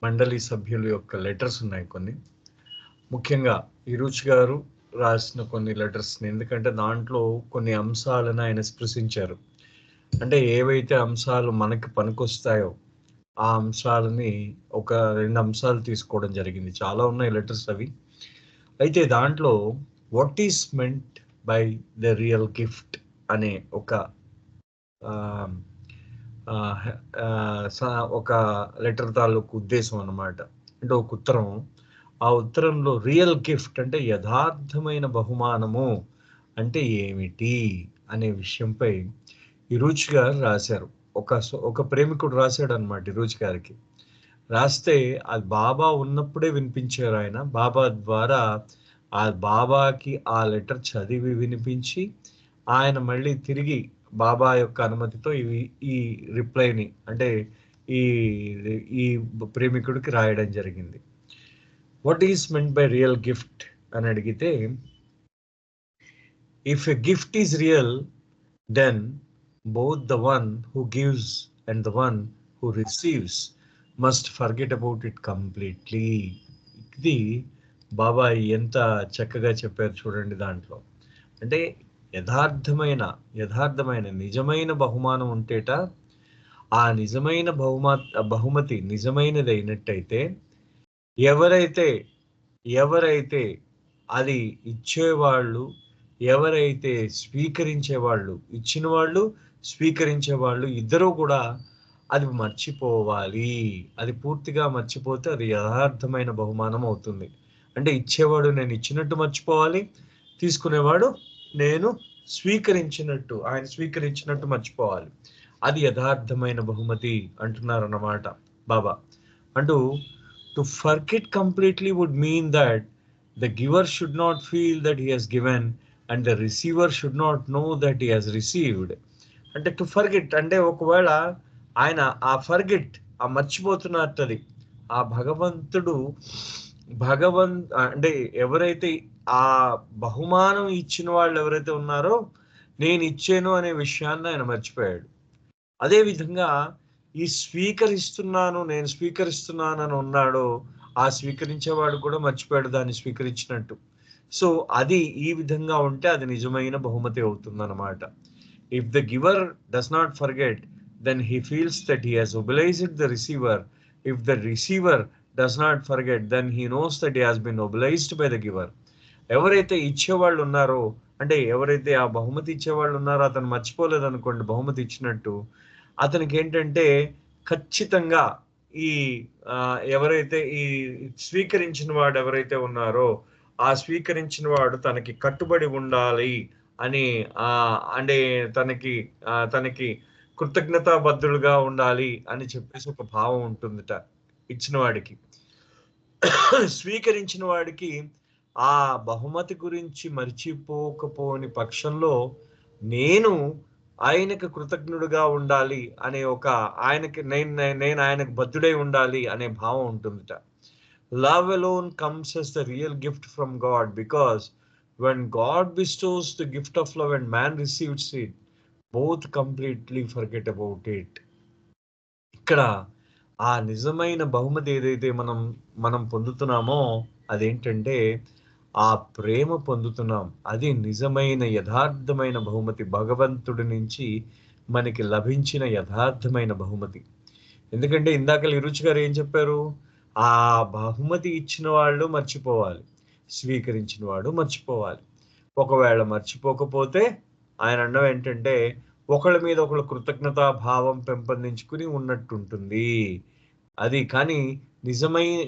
మండలి సభ్యుల యొక్క లెటర్స్ ఉన్నాయి కొన్ని. ముఖ్యంగా ఇరుచి గారు రాసిన కొన్ని లెటర్స్ని, ఎందుకంటే దాంట్లో కొన్ని అంశాలను ఆయన స్పృశించారు. అంటే ఏవైతే అంశాలు మనకి పనికొస్తాయో ఆ అంశాలని ఒక 2 అంశాలు తీసుకోవడం జరిగింది. చాలా ఉన్నాయి లెటర్స్ అవి. అయితే దాంట్లో what is meant by the real gift అనే ఒక ఒక లెటర్ తాలూకు ఉద్దేశం అన్నమాట. అంటే ఒక ఉత్తరం. ఆ ఉత్తరంలో రియల్ గిఫ్ట్ అంటే యథార్థమైన బహుమానము అంటే ఏమిటి అనే విషయంపై ఇరుచి గారు రాశారు. ఒక ప్రేమికుడు రాశాడు అనమాట ఇరుచి గారికి. రాస్తే అది బాబా ఉన్నప్పుడే వినిపించారు ఆయన. బాబా ద్వారా ఆ బాబాకి ఆ లెటర్ చదివి వినిపించి ఆయన మళ్ళీ తిరిగి బాబా యొక్క అనుమతితో ఈ రిప్లైని అంటే ఈ ఈ ప్రేమికుడికి రాయడం జరిగింది. What is meant by real gift అని అడిగితే, if a gift is real then both the one who gives and the one who receives must forget about it completely. ఇది బాబా ఎంత చక్కగా చెప్పారు చూడండి దాంట్లో. అంటే యథార్థమైన నిజమైన బహుమానం ఉంటేట, ఆ నిజమైన బహుమతి నిజమైనది అయినట్టయితే ఎవరైతే అది ఇచ్చేవాళ్ళు, ఎవరైతే స్వీకరించేవాళ్ళు, ఇచ్చిన వాళ్ళు స్వీకరించేవాళ్ళు ఇద్దరూ కూడా అది మర్చిపోవాలి. అది పూర్తిగా మర్చిపోతే అది యథార్థమైన బహుమానం అవుతుంది. అంటే ఇచ్చేవాడు నేను ఇచ్చినట్టు మర్చిపోవాలి, తీసుకునేవాడు నేను ఆయన స్వీకరించినట్టు మర్చిపోవాలి. అది యథార్థమైన బహుమతి అంటున్నారన్నమాట బాబా. అంటూ to forget completely would mean that the giver should not feel that he has given and the receiver should not know that he has received. అంటే టు ఫర్గెట్ అంటే ఒకవేళ ఆయన ఆ మర్చిపోతున్నది ఆ అంటే ఎవరైతే ఆ బహుమానం ఇచ్చిన వాళ్ళు ఎవరైతే ఉన్నారో నేను ఇచ్చాను అనే విషయాన్ని ఆయన మర్చిపోయాడు. అదే విధంగా నేను స్వీకరిస్తున్నాను అని ఉన్నాడో ఆ స్వీకరించేవాడు కూడా మర్చిపోయాడు దాన్ని స్వీకరించినట్టు. సో అది ఈ విధంగా ఉంటే అది నిజమైన బహుమతి అవుతుందన్నమాట. If the giver does not forget then he feels that he has obliged the receiver. If the receiver does not forget then he knows that he has been obliged by the giver. ఎవరైతే ఇచ్చేవాళ్ళు ఉన్నారో, అంటే ఎవరైతే ఆ బహుమతి ఇచ్చేవాళ్ళు ఉన్నారో అతను మర్చిపోలేదు అనుకోండి బహుమతి ఇచ్చినట్టు, అతనికి ఏంటంటే ఖచ్చితంగా ఈ ఎవరైతే ఈ స్వీకరించిన వాడు ఎవరైతే ఉన్నారో ఆ స్వీకరించిన వాడు తనకి కట్టుబడి ఉండాలి అని అంటే తనకి కృతజ్ఞతాబద్ధుడుగా ఉండాలి అని చెప్పేసి ఒక భావం ఉంటుందిట ఇచ్చిన వాడికి. స్వీకరించిన వాడికి ఆ బహుమతి గురించి మర్చిపోకపోని పక్షంలో నేను ఆయనకు కృతజ్ఞుడుగా ఉండాలి అనే నేను ఆయనకు బద్ధుడై ఉండాలి అనే భావం ఉంటుందిట. Love alone comes as the real gift from God, because when God bestows the gift of love and man receives it, both completely forget about it. ఇక్కడ ఆ నిజమైన బహుమతి ఏదైతే మనం పొందుతున్నామో అదేంటంటే ఆ ప్రేమ పొందుతున్నాం. అది నిజమైన యథార్థమైన బహుమతి, భగవంతుడి నుంచి మనకి లభించిన యథార్థమైన బహుమతి. ఎందుకంటే ఇందాక ఇరుచి గారు ఏం చెప్పారు, ఆ బహుమతి ఇచ్చిన వాళ్ళు మర్చిపోవాలి, స్వీకరించిన వాడు మర్చిపోవాలి. ఒకవేళ మర్చిపోకపోతే ఆయన అన్నం ఏంటంటే ఒకళ్ళ మీద ఒకళ్ళు కృతజ్ఞతా భావం పెంపొందించుకుని ఉన్నట్టుంటుంది. అది కానీ నిజమైన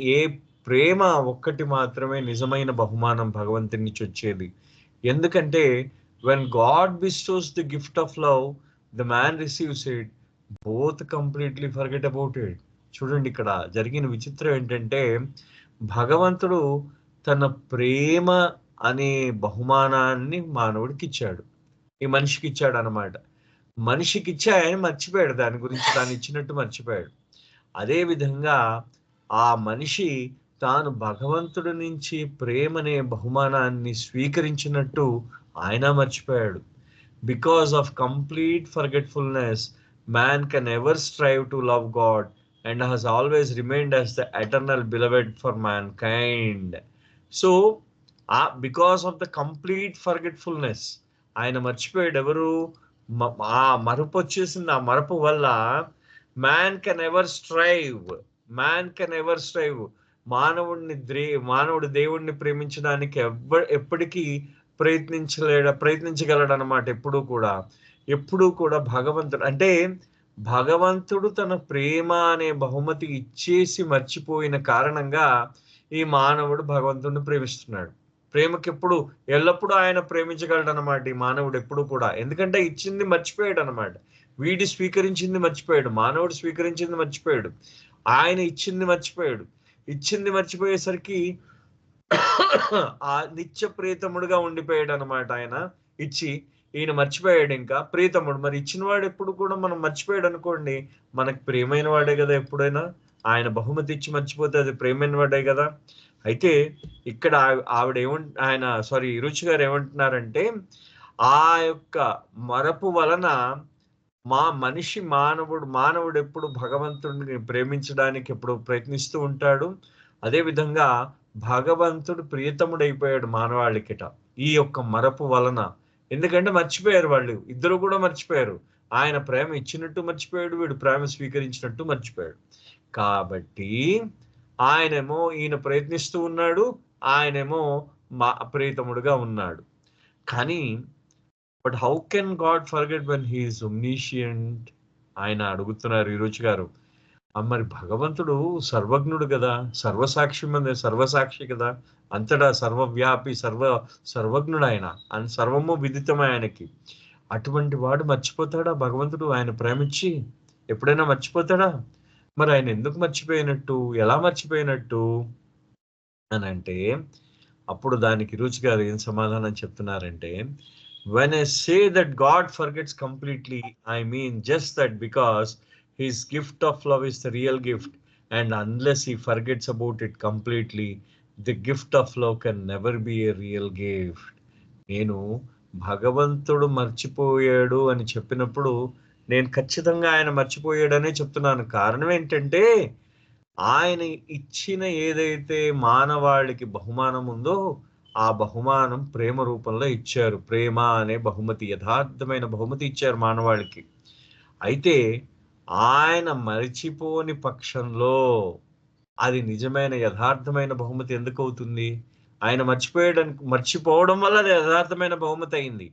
ప్రేమ ఒక్కటి మాత్రమే నిజమైన బహుమానం భగవంతుని నుంచి వచ్చేది. ఎందుకంటే when God bestows the gift of love, the man receives it, both completely forget about it. చూడండి ఇక్కడ జరిగిన విచిత్రం ఏంటంటే భగవంతుడు తన ప్రేమ అనే బహుమానాన్ని మానవుడికి ఇచ్చాడు, ఈ మనిషికి ఇచ్చాడు అన్నమాట. మనిషికి ఇచ్చి ఆయన మర్చిపోయాడు, దాని గురించి తాను ఇచ్చినట్టు మర్చిపోయాడు. అదే విధంగా ఆ మనిషి తాను భగవంతుడి నుంచి ప్రేమనే బహుమానాన్ని స్వీకరించినట్టు ఆయన మర్చిపోయాడు. Because of complete forgetfulness man can ever strive to love God and has always remained as the eternal beloved for mankind. So, because of the complete forgetfulness, ఆయన మర్చిపోయాడు. ఎవరు? ఆ మరపు వచ్చేసింది. ఆ మరపు వల్ల మ్యాన్ కెన్ ఎవర్ స్ట్రైవ్. మానవుడు దేవుడిని ప్రేమించడానికి ఎప్పటికీ ప్రయత్నించగలడు అనమాట. ఎప్పుడూ కూడా భగవంతుడు అంటే భగవంతుడు తన ప్రేమ అనే బహుమతి ఇచ్చేసి మర్చిపోయిన కారణంగా ఈ మానవుడు భగవంతుడిని ప్రేమిస్తున్నాడు. ప్రేమకెప్పుడు ఎల్లప్పుడూ ఆయన ప్రేమించగలడు అనమాట ఈ మానవుడు ఎప్పుడు కూడా. ఎందుకంటే ఇచ్చింది మర్చిపోయాడు అనమాట. వీడి స్వీకరించింది మర్చిపోయాడు. మానవుడు స్వీకరించింది మర్చిపోయాడు. ఆయన ఇచ్చింది మర్చిపోయాడు. ఇచ్చింది మర్చిపోయేసరికి ఆ నిత్య ప్రీతముడుగా ఉండిపోయాడు అనమాట. ఆయన ఇచ్చి ఈయన మర్చిపోయాడు. ఇంకా ప్రీతముడు మరి ఇచ్చిన వాడు ఎప్పుడు కూడా మనం మర్చిపోయాడు అనుకోండి, మనకు ప్రియమైన వాడే కదా. ఎప్పుడైనా ఆయన బహుమతి ఇచ్చి మర్చిపోతే అది ప్రియమైన వాడే కదా. అయితే ఇక్కడ రుచి గారు ఏమంటున్నారంటే, ఆ యొక్క మరపు వలన మానవుడు ఎప్పుడు భగవంతుడిని ప్రేమించడానికి ఎప్పుడు ప్రయత్నిస్తూ ఉంటాడు. అదే విధంగా భగవంతుడు ప్రియతముడైపోయాడు మానవాళికిట ఈ యొక్క మరపు వలన. ఎందుకంటే మర్చిపోయారు, వాళ్ళు ఇద్దరు కూడా మర్చిపోయారు. ఆయన ప్రేమ ఇచ్చినట్టు మర్చిపోయాడు, వీడు ప్రేమ స్వీకరించినట్టు మర్చిపోయాడు. కాబట్టి ఈయన ప్రయత్నిస్తూ ఉన్నాడు, ఆయనేమో ప్రియతముడుగా ఉన్నాడు. కానీ but how can God forget when he is omniscient? ఆయన అడుగుతున్నారు ఈరోజు గారు. మరి భగవంతుడు సర్వజ్ఞుడు కదా, సర్వసాక్షి కదా, అంతటా సర్వవ్యాపి సర్వజ్ఞుడు ఆయన, సర్వము విదితమే ఆయనకి. అటువంటి వాడు మర్చిపోతాడా భగవంతుడు? ఆయన ప్రేమించి ఎప్పుడైనా మర్చిపోతాడా? మరి ఆయన ఎందుకు మర్చిపోయినట్టు, ఎలా మర్చిపోయినట్టు అని అంటే, అప్పుడు దానికి రుచి గారు ఏం సమాధానం చెప్తున్నారంటే, when I say that God forgets completely, I mean just that because his gift of love is the real gift, and unless he forgets about it completely, the gift of love can never be a real gift. నేను భగవంతుడు మర్చిపోయాడు అని చెప్పినప్పుడు నేను ఖచ్చితంగా ఆయన మర్చిపోయాడనే చెప్తున్నాను. కారణం ఏంటంటే, ఆయన ఇచ్చిన ఏదైతే మానవాళికి బహుమానం ఉందో ఆ బహుమానం ప్రేమ రూపంలో ఇచ్చారు. ప్రేమ అనే బహుమతి, యథార్థమైన బహుమతి ఇచ్చారు మానవాళికి. అయితే ఆయన మరిచిపోని పక్షంలో అది నిజమైన యథార్థమైన బహుమతి ఎందుకు అవుతుంది? ఆయన మర్చిపోవడం వల్ల అది యథార్థమైన బహుమతి అయింది.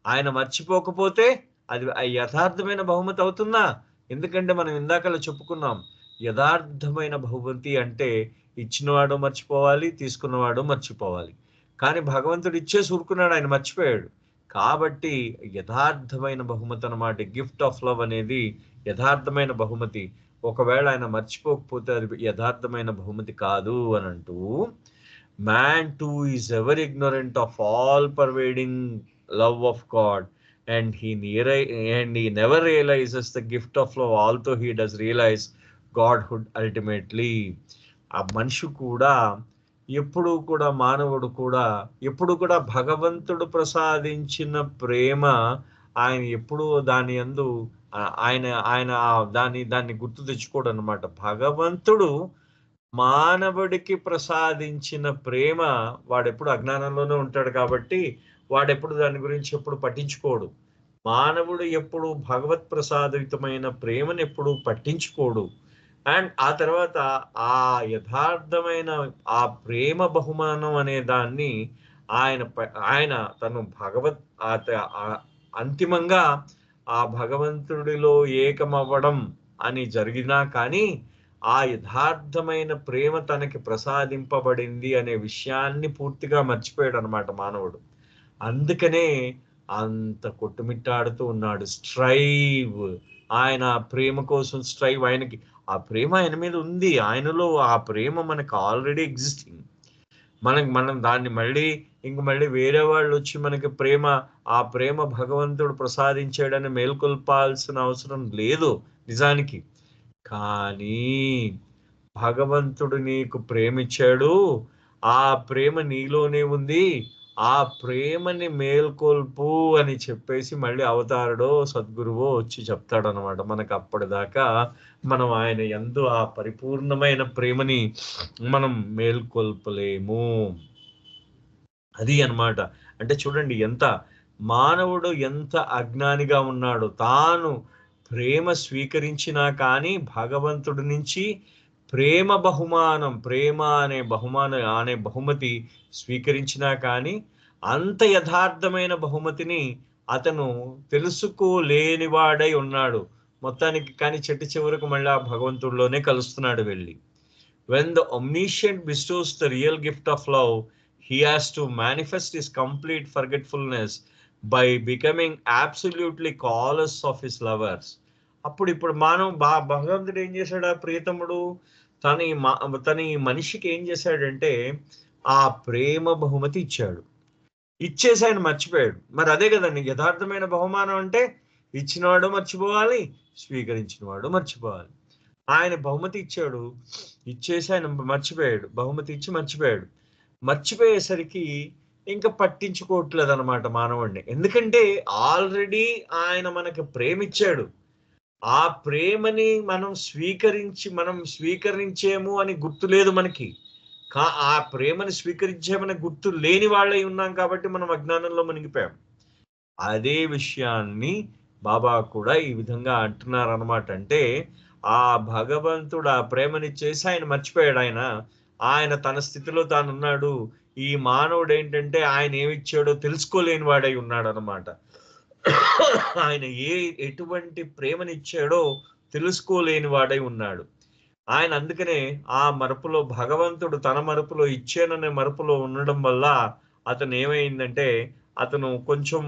ఆయన మర్చిపోకపోతే అది యథార్థమైన బహుమతి అవుతుందా? ఎందుకంటే మనం ఇందాకలా చెప్పుకున్నాం, యథార్థమైన బహుమతి అంటే ఇచ్చినవాడు మర్చిపోవాలి, తీసుకున్నవాడు మర్చిపోవాలి. కానీ భగవంతుడు ఇచ్చేసి ఊరుకున్నాడు, ఆయన మర్చిపోయాడు. కాబట్టి యథార్థమైన బహుమతి అన్నమాట. గిఫ్ట్ ఆఫ్ లవ్ అనేది యథార్థమైన బహుమతి. ఒకవేళ ఆయన మర్చిపోకపోతే అది యథార్థమైన బహుమతి కాదు అని అంటూ, man two is ever ignorant of all pervading love of God, and he never realizes the gift of love, although he does realize godhood ultimately. ఆ మనిషి కూడా మానవుడు కూడా ఎప్పుడు కూడా భగవంతుడు ప్రసాదించిన ప్రేమ ఆయన ఎప్పుడు దాని యందు ఆయన దాన్ని గుర్తు తెచ్చుకోడు అనమాట. భగవంతుడు మానవుడికి ప్రసాదించిన ప్రేమ వాడెప్పుడు అజ్ఞానంలోనే ఉంటాడు కాబట్టి వాడెప్పుడు దాని గురించి ఎప్పుడు పట్టించుకోడు. మానవుడు ఎప్పుడు భగవత్ ప్రసాదితమైన ప్రేమను ఎప్పుడు పట్టించుకోడు. అండ్ ఆ తర్వాత ఆ యథార్థమైన ఆ ప్రేమ బహుమానం అనే దాన్ని ఆయన తను అంతిమంగా ఆ భగవంతుడిలో ఏకమవ్వడం అని జరిగినా కానీ ఆ యథార్థమైన ప్రేమ తనకి ప్రసాదింపబడింది అనే విషయాన్ని పూర్తిగా మర్చిపోయాడు అనమాట మానవుడు. అందుకనే అంత కొట్టుమిట్టాడుతూ ఉన్నాడు. ఆయన ప్రేమ కోసం ఆయనకి ఆ ప్రేమ ఆయన మీద ఉంది. ఆయనలో ఆ ప్రేమ మనకు ఆల్రెడీ ఎగ్జిస్టింగ్. మనం దాన్ని మళ్ళీ వేరే వాళ్ళు వచ్చి మనకి ఆ ప్రేమ భగవంతుడు ప్రసాదించాడని మేల్కొల్పాల్సిన అవసరం లేదు నిజానికి. కానీ భగవంతుడు నీకు ప్రేమిచ్చాడు, ఆ ప్రేమ నీలోనే ఉంది. ఆ ప్రేమని మేల్కొల్పు అని చెప్పేసి మళ్ళీ అవతారుడో సద్గురువో వచ్చి చెప్తాడనమాట. మనకు అప్పటిదాకా మనం ఆయన యందు ఆ పరిపూర్ణమైన ప్రేమని మనం మేల్కొల్పలేము. అది అన్నమాట. అంటే చూడండి మానవుడు ఎంత అజ్ఞానిగా ఉన్నాడో, తాను ప్రేమ స్వీకరించినా కానీ భగవంతుడి నుంచి ప్రేమ అనే బహుమతి స్వీకరించినా కానీ అంత యథార్థమైన బహుమతిని అతను తెలుసుకోలేనివాడై ఉన్నాడు. మొత్తానికి కానీ చివరకు మళ్ళీ ఆ భగవంతుడిలోనే కలుస్తున్నాడు వెళ్ళి. When the omniscient bestows the real gift of love, he has to manifest his complete forgetfulness by becoming absolutely callous of his lovers. ఇప్పుడు మానవ భగవంతుడు ఏం చేశాడు? ఆ ప్రియతముడు తన ఈ మనిషికి ఏం చేశాడంటే ఆ ప్రేమ బహుమతి ఇచ్చాడు. ఇచ్చేసి ఆయన మర్చిపోయాడు. మరి అదే కదండి యథార్థమైన బహుమానం అంటే, ఇచ్చినవాడు మర్చిపోవాలి, స్వీకరించిన వాడు మర్చిపోవాలి. ఆయన బహుమతి ఇచ్చాడు, ఇచ్చేసి ఆయన మర్చిపోయాడు. బహుమతి ఇచ్చి మర్చిపోయాడు. మర్చిపోయేసరికి ఇంకా పట్టించుకోవట్లేదు అనమాట మానవుడిని. ఎందుకంటే ఆల్రెడీ ఆయన మనకి ప్రేమిచ్చాడు. ఆ ప్రేమని మనం స్వీకరించేము అని గుర్తు లేదు మనకి. ఆ ప్రేమని స్వీకరించామని గుర్తు లేని వాళ్ళై ఉన్నాం కాబట్టి మనం అజ్ఞానంలో మునిగిపోయాం. అదే విషయాన్ని బాబా కూడా ఈ విధంగా అంటున్నారు అనమాట. అంటే ఆ భగవంతుడు ఆ ప్రేమనిచ్చేసి ఆయన మర్చిపోయాడు. ఆయన తన స్థితిలో తానున్నాడు. ఈ మానవుడు ఏంటంటే ఆయన ఏమిచ్చాడో తెలుసుకోలేని వాడై ఉన్నాడు అనమాట. ఆయన ఎటువంటి ప్రేమనిచ్చాడో తెలుసుకోలేని వాడై ఉన్నాడు. ఆయన అందుకనే ఆ మరపులో భగవంతుడు తన మరపులో ఇచ్చాననే మరపులో ఉండడం వల్ల అతను ఏమైందంటే అతను కొంచెం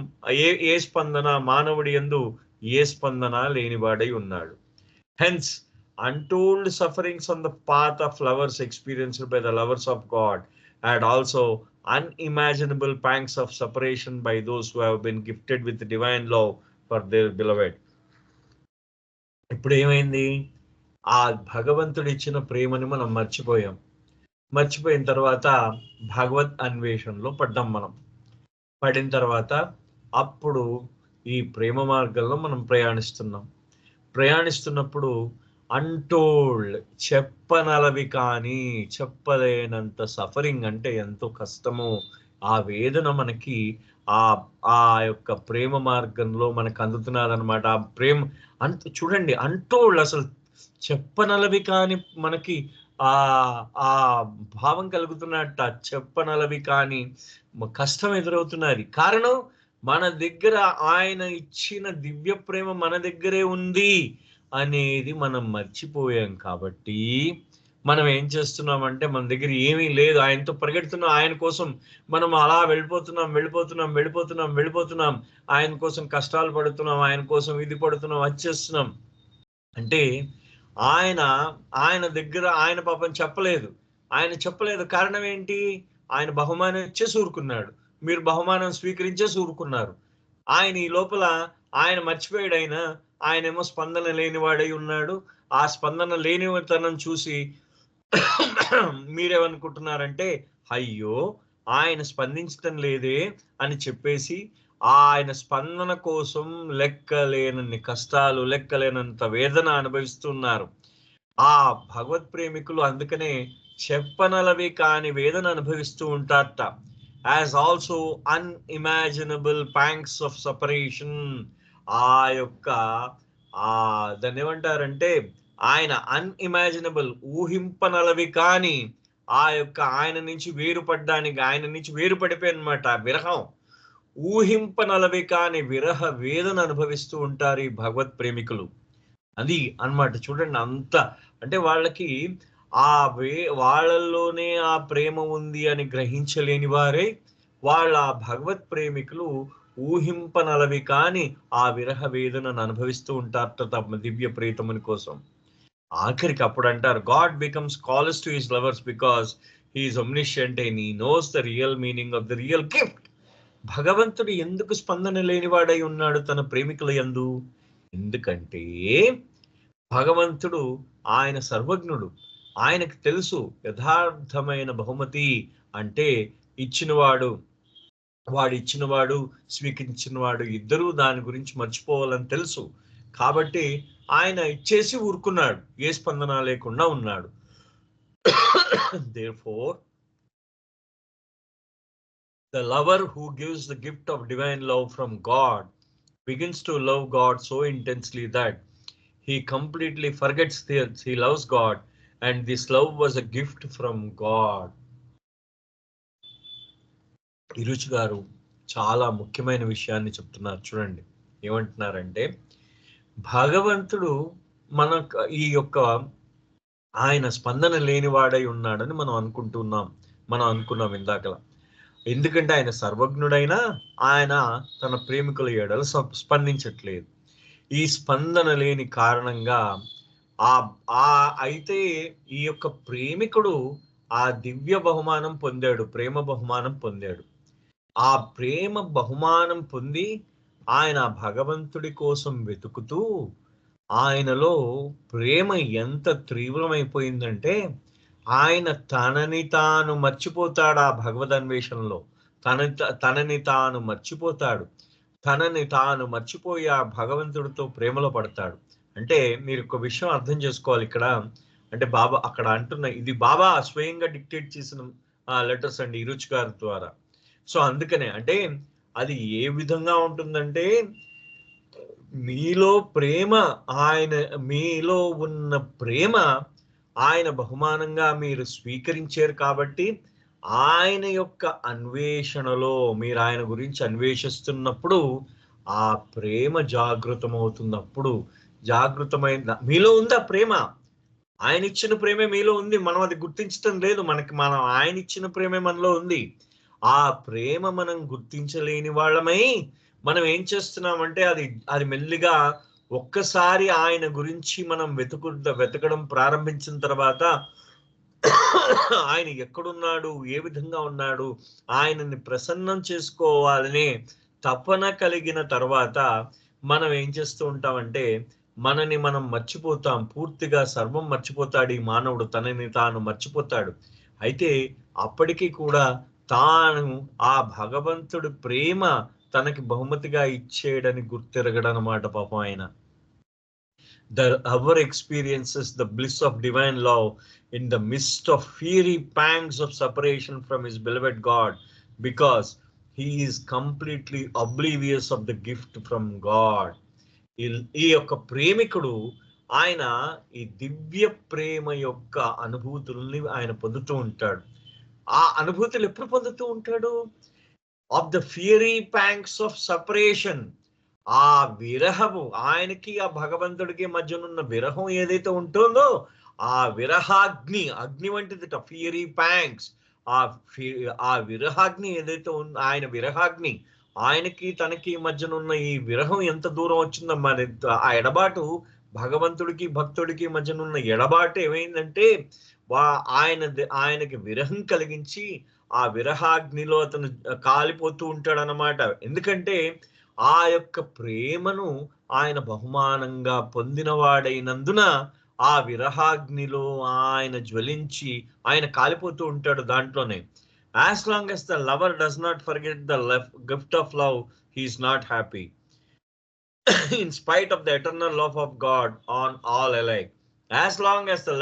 ఏ స్పందన మానవుడి యందు ఏ స్పందన లేనివాడై ఉన్నాడు. Hence untold sufferings on the path of lovers experienced by the lovers of God, and also unimaginable pangs of separation by those who have been gifted with divine love for their beloved. ఇప్పుడు ఏమైంది? ఆ భగవంతుడు ఇచ్చిన ప్రేమని మనం మర్చిపోయిన తర్వాత భగవత్ అన్వేషణలో పడ్డాం మనం. పడిన తర్వాత అప్పుడు ఈ ప్రేమ మార్గంలో మనం ప్రయాణిస్తున్నప్పుడు అన్టోల్డ్ చెప్పనలవి కానీ చెప్పలేనంత సఫరింగ్, అంటే ఎంతో కష్టమో ఆ వేదన మనకి ఆ యొక్క ప్రేమ మార్గంలో మనకు అందుతున్నదన్నమాట. ఆ ప్రేమ చూడండి, అన్టోల్డ్ అసలు చెప్పనలవి కాని మనకి ఆ ఆ భావం కలుగుతున్నట్ట. చెప్పనలవి కాని కష్టం ఎదురవుతున్నది. కారణం మన దగ్గర ఆయన ఇచ్చిన దివ్య ప్రేమ మన దగ్గరే ఉంది అనేది మనం మర్చిపోయాం. కాబట్టి మనం ఏం చేస్తున్నామంటే మన దగ్గర ఏమీ లేదు, ఆయనతో పరిగెడుతున్నాం. ఆయన కోసం మనం అలా వెళ్ళిపోతున్నాం. ఆయన కోసం కష్టాలు పడుతున్నాం, ఆయన కోసం ఇది పడుతున్నాం, వచ్చేస్తున్నాం. అంటే ఆయన దగ్గర ఆయన పాపం చెప్పలేదు. కారణం ఏంటి? ఆయన బహుమానం ఇచ్చేసి ఊరుకున్నాడు, మీరు బహుమానం స్వీకరించేసి ఊరుకున్నారు. ఆయన ఈ లోపల ఆయన మర్చిపోయాడు. ఆయనేమో స్పందన లేనివాడై ఉన్నాడు. ఆ స్పందన లేనితనం చూసి మీరేమనుకుంటున్నారంటే, అయ్యో ఆయన స్పందించటం లేదే అని చెప్పేసి ఆయన స్పందన కోసం లెక్కలేనన్ని కష్టాలు, లెక్కలేనంత వేదన అనుభవిస్తున్నారు ఆ భగవత్ ప్రేమికులు. అందుకనే చెప్పనలవి కాని వేదన అనుభవిస్తూ ఉంటారట. As also unimaginable pangs of separation. ఆ యొక్క దాన్ని ఏమంటారంటే ఆయన అన్ఇమాజినబుల్, ఊహింపనలవి కాని ఆ యొక్క ఆయన నుంచి వేరుపడిపోయి అనమాట. విరహం, ఊహింపనలవి కాని విరహ వేదన అనుభవిస్తూ ఉంటారు ఈ భగవత్ ప్రేమికులు. అది అన్నమాట. చూడండి, అంటే వాళ్ళకి వాళ్ళల్లోనే ఆ ప్రేమ ఉంది అని గ్రహించలేని వారే వాళ్ళ భగవత్ ప్రేమికులు ఊహింపనలవి కాని ఆ విరహ వేదనను అనుభవిస్తూ ఉంటారట తమ దివ్య ప్రీతముని కోసం. ఆఖరికి అప్పుడు అంటారు, God becomes callous to his lovers because he is omniscient and he knows the real meaning of the real gift. భగవంతుడు ఎందుకు స్పందన లేనివాడై ఉన్నాడు తన ప్రేమికుల యందు? ఎందుకంటే భగవంతుడు ఆయన సర్వజ్ఞుడు. ఆయనకు తెలుసు యథార్థమైన బహుమతి అంటే ఇచ్చినవాడు వాడు ఇచ్చినవాడు స్వీకరించినవాడు ఇద్దరూ దాని గురించి మర్చిపోవాలని తెలుసు. కాబట్టి ఆయన ఇచ్చేసి ఊరుకున్నాడు, ఏ స్పందన లేకుండా ఉన్నాడు. Therefore, the lover who gives the gift of divine love from God begins to love God so intensely that he completely forgets that he loves God, and this love was a gift from God. ఇరుచి గారు చాలా ముఖ్యమైన విషయాన్ని చెప్తున్నారు చూడండి. ఏమంటున్నారంటే, భగవంతుడు మనకు ఈ యొక్క ఆయన స్పందన లేనివాడై ఉన్నాడని మనం అనుకున్నాం ఇందాకలా. ఎందుకంటే ఆయన సర్వజ్ఞుడైనా ఆయన తన ప్రేమికుల ఎడల స్పందించట్లేదు. ఈ స్పందన లేని కారణంగా అయితే ఈ యొక్క ప్రేమికుడు ఆ దివ్య బహుమానం పొందాడు, ప్రేమ బహుమానం పొందాడు. ఆ ప్రేమ బహుమానం పొంది ఆయన భగవంతుడి కోసం వెతుకుతూ ఆయనలో ప్రేమ ఎంత తీవ్రమైపోయిందంటే ఆయన తనని తాను మర్చిపోతాడు. ఆ భగవదన్వేషణలో తనని తాను మర్చిపోతాడు. తనని తాను మర్చిపోయి ఆ భగవంతుడితో ప్రేమలో పడతాడు. అంటే మీరు ఒక విషయం అర్థం చేసుకోవాలి ఇక్కడ. అంటే బాబా అక్కడ అంటున్న ఇది బాబా స్వయంగా డిక్టేట్ చేసిన లెటర్స్ అండి ఇరుచి గారి ద్వారా. సో అందుకనే అంటే అది ఏ విధంగా ఉంటుందంటే, మీలో ప్రేమ మీలో ఉన్న ప్రేమ ఆయన బహుమానంగా మీరు స్వీకరించారు కాబట్టి ఆయన యొక్క అన్వేషణలో మీరు ఆయన గురించి అన్వేషిస్తున్నప్పుడు ఆ ప్రేమ జాగృతమవుతున్నప్పుడు జాగృతమైన మీలో ఉంది ఆ ప్రేమ. ఆయన ఇచ్చిన ప్రేమే మీలో ఉంది. మనం అది గుర్తించటం లేదు. మనం ఆయన ఇచ్చిన ప్రేమే మనలో ఉంది. ఆ ప్రేమ మనం గుర్తించలేని వాళ్ళమై మనం ఏం చేస్తున్నామంటే అది మెల్లిగా ఒక్కసారి ఆయన గురించి మనం వెతకడం ప్రారంభించిన తర్వాత ఆయన ఎక్కడున్నాడు, ఏ విధంగా ఉన్నాడు, ఆయనని ప్రసన్నం చేసుకోవాలనే తపన కలిగిన తర్వాత మనం ఏం చేస్తూ ఉంటామంటే మనని మనం మర్చిపోతాం. పూర్తిగా సర్వం మర్చిపోతాడు ఈ మానవుడు, తనని తాను మర్చిపోతాడు. అయితే అప్పటికీ కూడా తాను ఆ భగవంతుడి ప్రేమ తనకి బహుమతిగా ఇచ్చేయడని గుర్తిరగడనమాట పాపం ఆయన. Our experiences the bliss of divine love in the midst of fiery pangs of separation from his beloved God, because he is completely oblivious of the gift from God. ఈ యొక్క ప్రేమికుడు ఆయన ఈ దివ్య ప్రేమ యొక్క అనుభూతుల్ని ఆయన పొందుతూ ఉంటాడు. ఆ అనుభూతులు ఎప్పుడు పొందుతూ ఉంటాడు? Of the ఫియరీ pangs of separation. ఆ విరహము, ఆయనకి ఆ భగవంతుడికి మధ్యనున్న విరహం ఏదైతే ఉంటుందో ఆ అగ్ని వంటిది ఫియరీ ప్యాంక్స్. ఆ విరహాగ్ని ఏదైతే ఉందో, ఆయన విరహాగ్ని, ఆయనకి తనకి మధ్యనున్న ఈ విరహం ఎంత దూరం వచ్చిందో మరి ఆ ఎడబాటు, భగవంతుడికి భక్తుడికి మధ్యనున్న ఎడబాటు ఏమైందంటే ఆయనకి విరహం కలిగించి ఆ విరహాగ్నిలో అతను కాలిపోతూ ఉంటాడు అన్నమాట. ఎందుకంటే ఆ యొక్క ప్రేమను ఆయన బహుమానంగా పొందినవాడైనందున ఆ విరహాగ్నిలో ఆయన జ్వలించి ఆయన కాలిపోతూ ఉంటాడు దాంట్లోనే. As long as the lover does not forget the gift of love, he is not happy. In spite of the eternal love of God on all alike. As long as the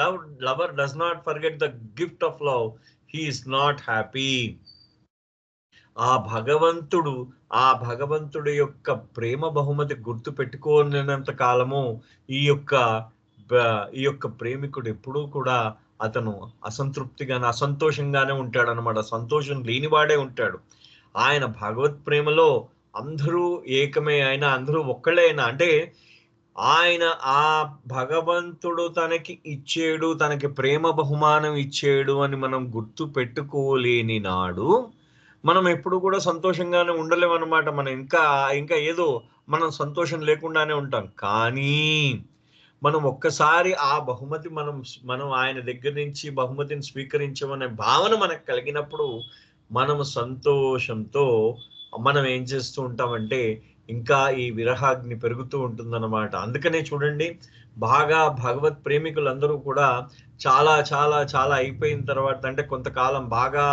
lover does not forget the gift of love, he is not happy. ఆ భగవంతుడి యొక్క ప్రేమ బహుమతి గుర్తు పెట్టుకోనంత కాలము ఈ యొక్క ప్రేమికుడు ఎప్పుడూ కూడా అతను అసంతోషంగానే ఉంటాడు అనమాట. సంతోషం లేనివాడే ఉంటాడు. ఆయన భగవత్ ప్రేమలో అందరూ ఏకమే, అయినా అందరూ ఒక్కళ్ళే అయినా, అంటే ఆయన ఆ భగవంతుడు తనకి ఇచ్చేడు, తనకి ప్రేమ బహుమానం ఇచ్చేడు అని మనం గుర్తు పెట్టుకోలేని నాడు మనం ఎప్పుడు కూడా సంతోషంగానే ఉండలేమన్నమాట. మనం ఇంకా ఏదో మనం సంతోషం లేకుండానే ఉంటాం. కానీ మనం ఒక్కసారి ఆ బహుమతి మనం ఆయన దగ్గర నుంచి బహుమతిని స్వీకరించమనే భావన మనకు కలిగినప్పుడు మనము సంతోషంతో మనం ఏం చేస్తూ ఉంటామంటే ఇంకా ఈ విరహాగ్ని పెరుగుతూ ఉంటుందన్నమాట. అందుకనే చూడండి, బాగా భగవత్ ప్రేమికులందరూ కూడా చాలా చాలా చాలా అయిపోయిన తర్వాత, అంటే కొంతకాలం బాగా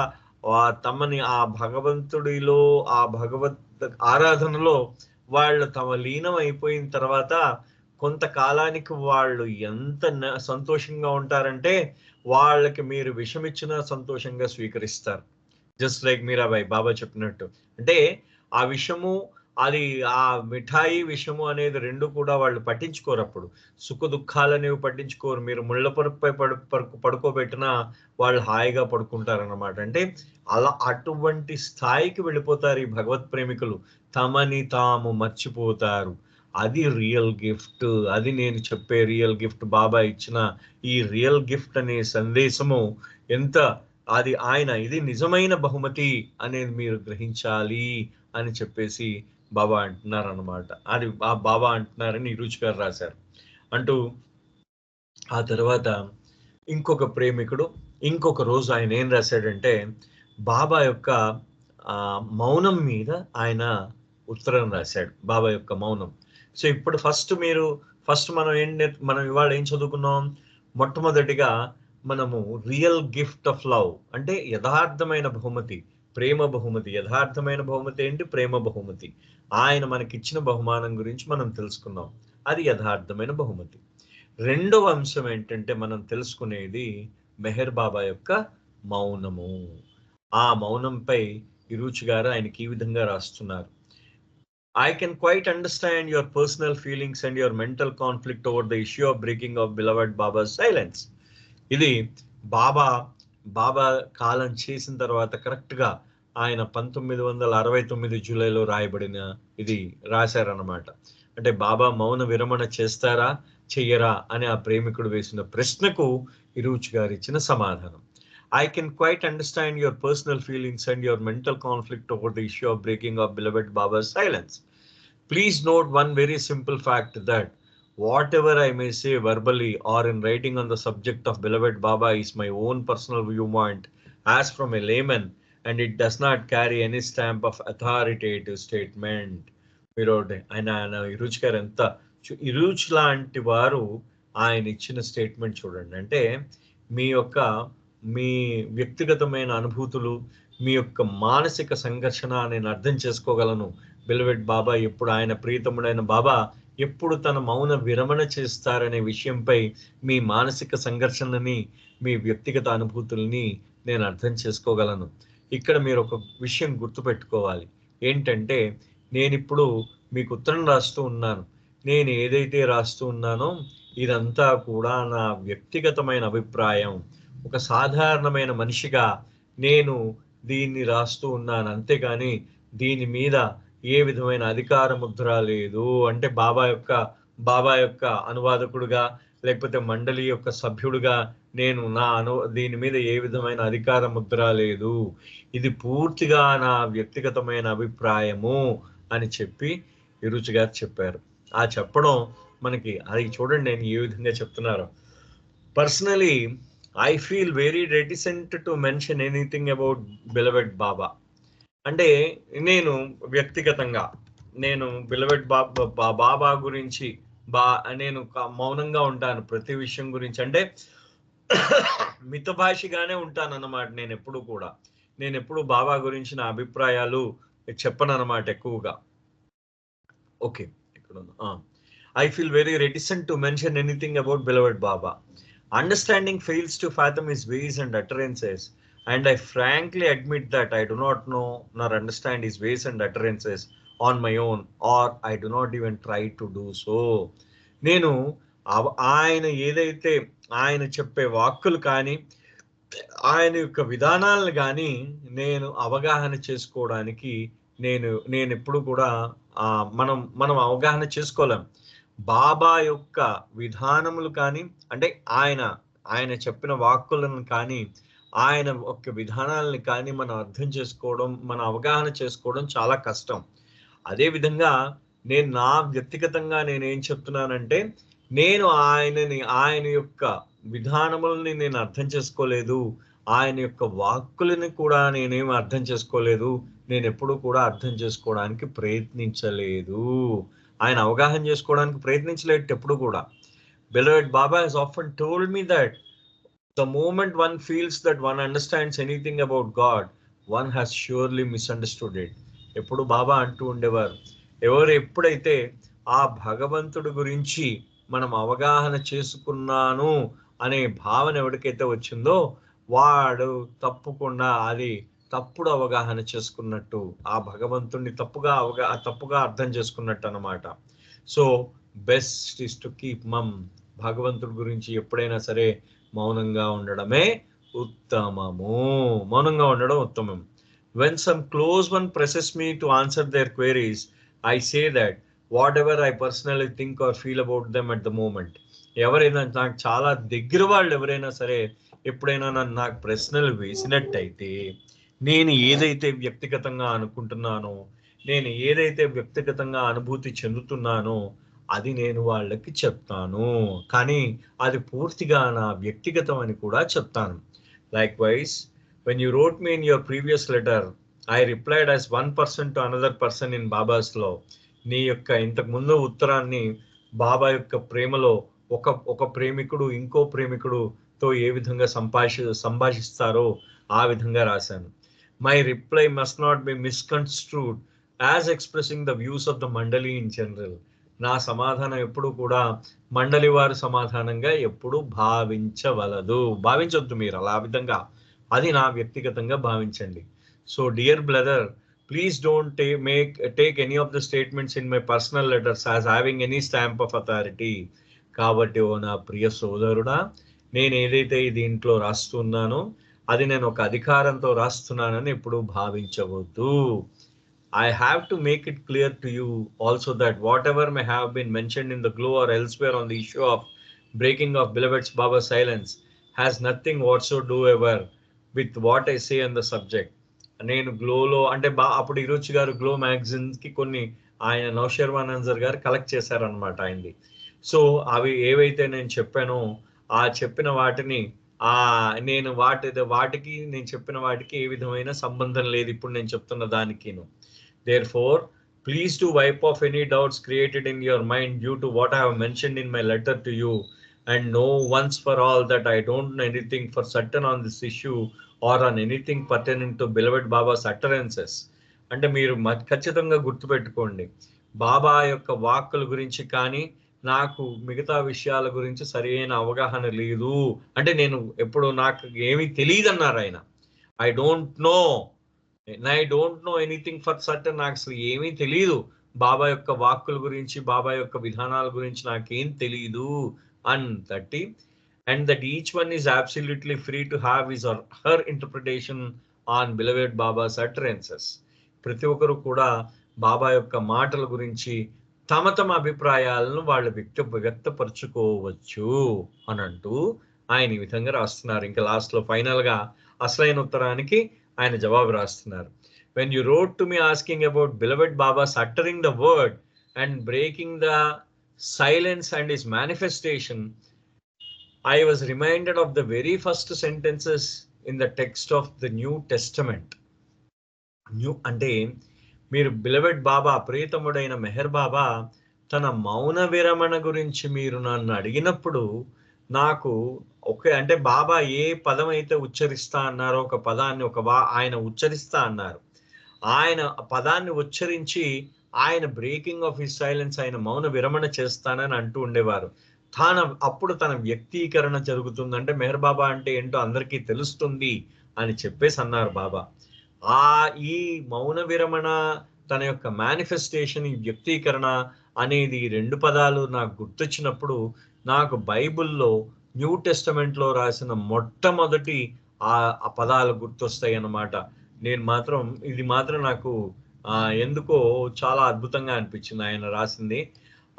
తమని ఆ భగవంతుడిలో, ఆ భగవత్ ఆరాధనలో వాళ్ళు తమ లీనం అయిపోయిన తర్వాత కొంతకాలానికి వాళ్ళు ఎంత సంతోషంగా ఉంటారంటే వాళ్ళకి మీరు విషమిచ్చినా సంతోషంగా స్వీకరిస్తారు. జస్ట్ లైక్ మీరాబాయి బాబా చెప్పినట్టు. అంటే ఆ విషము, అది ఆ మిఠాయి విషము అనేది 2 కూడా వాళ్ళు పట్టించుకోరప్పుడు. సుఖ దుఃఖాలనేవి పట్టించుకోరు. మీరు ముళ్ళ పరుపుపై పడుకోబెట్టినా వాళ్ళు హాయిగా పడుకుంటారన్నమాట. అంటే అలా అటువంటి స్థాయికి వెళ్ళిపోతారు ఈ భగవత్ ప్రేమికులు. తమని తాము మర్చిపోతారు. అది రియల్ గిఫ్ట్. అది నేను చెప్పే రియల్ గిఫ్ట్. బాబా ఇచ్చిన ఈ రియల్ గిఫ్ట్ అనే సందేశము ఎంత ఇది నిజమైన బహుమతి అనేది మీరు గ్రహించాలి అని చెప్పేసి బాబా అంటున్నారన్నమాట. అది బాబా అంటున్నారని రుచి గారు రాశారు. అంటూ ఆ తర్వాత ఇంకొక ప్రేమికుడు ఇంకొక రోజు ఆయన ఏం రాశాడంటే బాబా యొక్క మౌనం మీద ఆయన ఉత్తరం రాశాడు. బాబా యొక్క మౌనం. సో ఇప్పుడు ఫస్ట్ మనం ఇవాళ ఏం చదువుకున్నాం? మొట్టమొదటిగా మనము రియల్ గిఫ్ట్ ఆఫ్ లవ్ అంటే యథార్థమైన బహుమతి, ప్రేమ బహుమతి. యథార్థమైన బహుమతి ఏంటి? ప్రేమ బహుమతి. ఆయన మనకిచ్చిన బహుమానం గురించి మనం తెలుసుకున్నాం. అది యథార్థమైన బహుమతి. రెండవ అంశం ఏంటంటే మనం తెలుసుకునేది మెహర్ బాబా యొక్క మౌనము. ఆ మౌనంపై ఇరుచి గారు ఆయనకి ఈ విధంగా రాస్తున్నారు. I can quite understand your personal feelings and your mental conflict over the issue of breaking of beloved Baba's silence. ఇది బాబా కాలం చేసిన తర్వాత కరెక్ట్ గా ఆయన 1969 జూలైలో రాయబడిన ఇది రాశారన్నమాట. అంటే బాబా మౌన విరమణ చేస్తారా చెయ్యరా అని ఆ ప్రేమికుడు వేసిన ప్రశ్నకు ఇరుచి గారు ఇచ్చిన సమాధానం. I can quite understand your personal feelings and your mental conflict over the issue of breaking of beloved Baba's silence. Please note one very simple fact that whatever I may say verbally or in writing on the subject of beloved Baba is my own personal viewpoint as from a layman, and it does not carry any stamp of authoritative statement. ఆయన ఇరుచి గారు ఎంత ఇరుచి లాంటి వారు ఆయన ఇచ్చిన statement చూడండి. అంటే మీ వ్యక్తిగతమైన అనుభూతులు, మీ యొక్క మానసిక సంఘర్షణ నేను అర్థం చేసుకోగలను. బిలవెడ్ బాబా ఎప్పుడు, ఆయన ప్రీతముడైన బాబా ఎప్పుడు తన మౌన విరమణ చేస్తారనే విషయంపై మీ మానసిక సంఘర్షణని, మీ వ్యక్తిగత అనుభూతుల్ని నేను అర్థం చేసుకోగలను. ఇక్కడ మీరు ఒక విషయం గుర్తుపెట్టుకోవాలి. ఏంటంటే నేనిప్పుడు మీకు ఉత్తరం రాస్తూ ఉన్నాను. నేను ఏదైతే రాస్తూ ఉన్నానో ఇదంతా కూడా నా వ్యక్తిగతమైన అభిప్రాయం. ఒక సాధారణమైన మనిషిగా నేను దీన్ని రాస్తూ ఉన్నాను. అంతేగాని దీని మీద ఏ విధమైన అధికార ముద్ర లేదు. అంటే బాబా యొక్క అనువాదకుడుగా లేకపోతే మండలి యొక్క సభ్యుడుగా నేను దీని మీద ఏ విధమైన అధికార ముద్ర లేదు. ఇది పూర్తిగా నా వ్యక్తిగతమైన అభిప్రాయము అని చెప్పి ఇరుచి గారు చెప్పారు. ఆ చెప్పడం మనకి అది చూడండి నేను ఏ విధంగా చెప్తున్నారో. Personally I feel very reticent to mention anything about beloved Baba. అంటే నేను వ్యక్తిగతంగా బిలవెడ్ బాబా గురించి నేను మౌనంగా ఉంటాను ప్రతి విషయం గురించి. అంటే మితభాషిగానే ఉంటాను అన్నమాట. నేను ఎప్పుడు బాబా గురించి నా అభిప్రాయాలు చెప్పను అన్నమాట ఎక్కువగా. ఓకే, ఇక్కడ I feel very reticent to mention anything about beloved Baba. Understanding fails to fathom his ways and utterances, and I frankly admit that I do not know nor understand his ways and utterances on my own, or I do not even try to do so. నేను ఆయన ఏదైతే ఆయన చెప్పే వాక్కులు కానీ ఆయన యొక్క విధానాలను కానీ నేను అవగాహన చేసుకోవడానికి నేను ఎప్పుడు కూడా మనం అవగాహన చేసుకోలేం. బాబా యొక్క విధానములు కానీ, అంటే ఆయన చెప్పిన వాక్కులను కానీ, ఆయన యొక్క విధానాలను కానీ మనం అర్థం చేసుకోవడం, మన అవగాహన చేసుకోవడం చాలా కష్టం. అదే విధంగా నా వ్యక్తిగతంగా నేనేం చెప్తున్నానంటే నేను ఆయన యొక్క విధానములని నేను అర్థం చేసుకోలేదు. ఆయన యొక్క వాక్కులని కూడా నేనేం అర్థం చేసుకోలేదు. నేను ఎప్పుడు కూడా అర్థం చేసుకోవడానికి ప్రయత్నించలేదు. ఆయన అవగాహన చేసుకోవడానికి ప్రయత్నించలేదు ఎప్పుడు కూడా. Beloved Baba has often told me that the moment one feels that one understands anything about God, one has surely misunderstood it. ఎప్పుడు బాబా అంటూ ఉండేవారు, ఎప్పుడైతే ఆ భగవంతుడి గురించి మనం అవగాహన చేసుకున్నాను అనే భావన ఎవరికైతే వచ్చిందో వాడు తప్పకుండా అది తప్పుడు అవగాహన చేసుకున్నట్టు, ఆ భగవంతుణ్ణి తప్పుగా అర్థం చేసుకున్నట్టు అన్నమాట. So best is to keep mum. భగవంతుడి గురించి ఎప్పుడైనా సరే మౌనంగా ఉండడమే ఉత్తమము. మౌనంగా ఉండడం ఉత్తమం. When some close one presses me to answer their queries, I say that whatever I personally think or feel about them at the moment. ఎవరైనా నాకు చాలా దగ్గర వాళ్ళు ఎవరైనా సరే ఎప్పుడైనా నాకు ప్రశ్నలు వేసినట్టయితే, నేను ఏదైతే వ్యక్తిగతంగా అనుకుంటున్నానో, నేను ఏదైతే వ్యక్తిగతంగా అనుభూతి చెందుతున్నానో అది నేను వాళ్ళకి చెప్తాను. కానీ అది పూర్తిగా నా వ్యక్తిగతం అని కూడా చెప్తాను. Likewise, when you wrote me in your previous letter, I replied as one person to another person in Baba's law. నీ యొక్క ఇంతకు ముందు ఉత్తరాన్ని బాబా యొక్క ప్రేమలో ఒక ప్రేమికుడు ఇంకో ప్రేమికుడుతో ఏ విధంగా సంభాషిస్తారో ఆ విధంగా రాశాను. My reply must not be misconstrued as expressing the views of the mandali in general. నా సమాధానం ఎప్పుడు కూడా మండలి వారి సమాధానంగా ఎప్పుడు భావించవద్దు మీరు అలా విధంగా. అది నా వ్యక్తిగతంగా భావించండి. So dear brother, please don't take any of the statements in my personal letters as having any stamp of authority. కాబట్టి ఓ నా ప్రియ సోదరుడా, నేను ఏదైతే దీంట్లో రాస్తున్నానో అది నేను ఒక అధికారంతో రాస్తున్నానని ఎప్పుడు భావించవద్దు. I have to make it clear to you also that whatever may have been mentioned in the Glow or elsewhere on the issue of breaking of beloved's Baba's silence has nothing whatsoever with what I say on the subject. నేను గ్లోలో అంటే అప్పుడు ఈరోజు గారు glow magazines కి కొన్ని ఆయన నౌషర్వానందర్ గారు collect చేశారనమాట ఆయనది. సో అవి ఏవైతే నేను చెప్పానో ఆ చెప్పిన వాటిని నేను వాటికి నేను చెప్పిన వాటికి ఏ విధమైన సంబంధం లేదు ఇప్పుడు నేను చెప్తున్న దానికిను. Therefore, please do wipe off any doubts created in your mind due to what I have mentioned in my letter to you, and know once for all that I don't know anything for certain on this issue or on anything pertaining to beloved Baba's utterances. అంటే మీరు ఖచ్చితంగా గుర్తుపెట్టుకోండి, బాబా యొక్క వాక్కుల గురించి కానీ నాకు మిగతా విషయాల గురించి సరైన అవగాహన లేదు. అంటే నేను ఎప్పుడు నాకు ఏమీ తెలియదు అన్నారు ఆయన. I don't know anything for certain. నాకు అసలు ఏమీ తెలియదు బాబా యొక్క వాక్కుల గురించి, బాబా యొక్క విధానాల గురించి నాకేం తెలియదు and that each one is absolutely free to have his or her interpretation on beloved Baba's utterances. ప్రతి ఒక్కరు కూడా బాబా యొక్క మాటల గురించి తమ అభిప్రాయాలను వాళ్ళు వ్యక్తపరచుకోవచ్చు అని అంటూ ఆయన ఈ విధంగా రాస్తున్నారు. ఇంకా లాస్ట్ లో ఫైనల్ గా అసలైన ఉత్తరానికి ఆయన జవాబు రాస్తున్నారు. When you wrote to me asking about beloved Baba's uttering the word and breaking the silence and his manifestation, I was reminded of the very first sentences in the text of the New Testament. అంటే మీరు beloved బాబా, ప్రియతముడైన మెహర్ బాబా తన మౌన విరమణ గురించి మీరు నన్ను అడిగినప్పుడు నాకు అంటే బాబా ఏ పదం అయితే ఉచ్చరిస్తా అన్నారో ఒక పదాన్ని ఆయన ఉచ్చరిస్తా అన్నారు. ఆయన పదాన్ని ఉచ్చరించి ఆయన బ్రేకింగ్ ఆఫ్ హిస్ సైలెన్స్, ఆయన మౌన విరమణ చేస్తానని అంటూ ఉండేవారు. అప్పుడు తన వ్యక్తీకరణ జరుగుతుంది. అంటే మెహర్ బాబా అంటే ఏంటో అందరికీ తెలుస్తుంది అని చెప్పేసి అన్నారు బాబా. ఈ మౌన విరమణ, తన యొక్క మేనిఫెస్టేషన్, ఈ వ్యక్తీకరణ అనేది 2 పదాలు నాకు గుర్తొచ్చినప్పుడు నాకు బైబిల్లో న్యూ టెస్టమెంట్ లో రాసిన మొట్టమొదటి ఆ పదాలు గుర్తొస్తాయి అన్నమాట. ఇది మాత్రం నాకు ఎందుకో చాలా అద్భుతంగా అనిపించింది ఆయన రాసింది.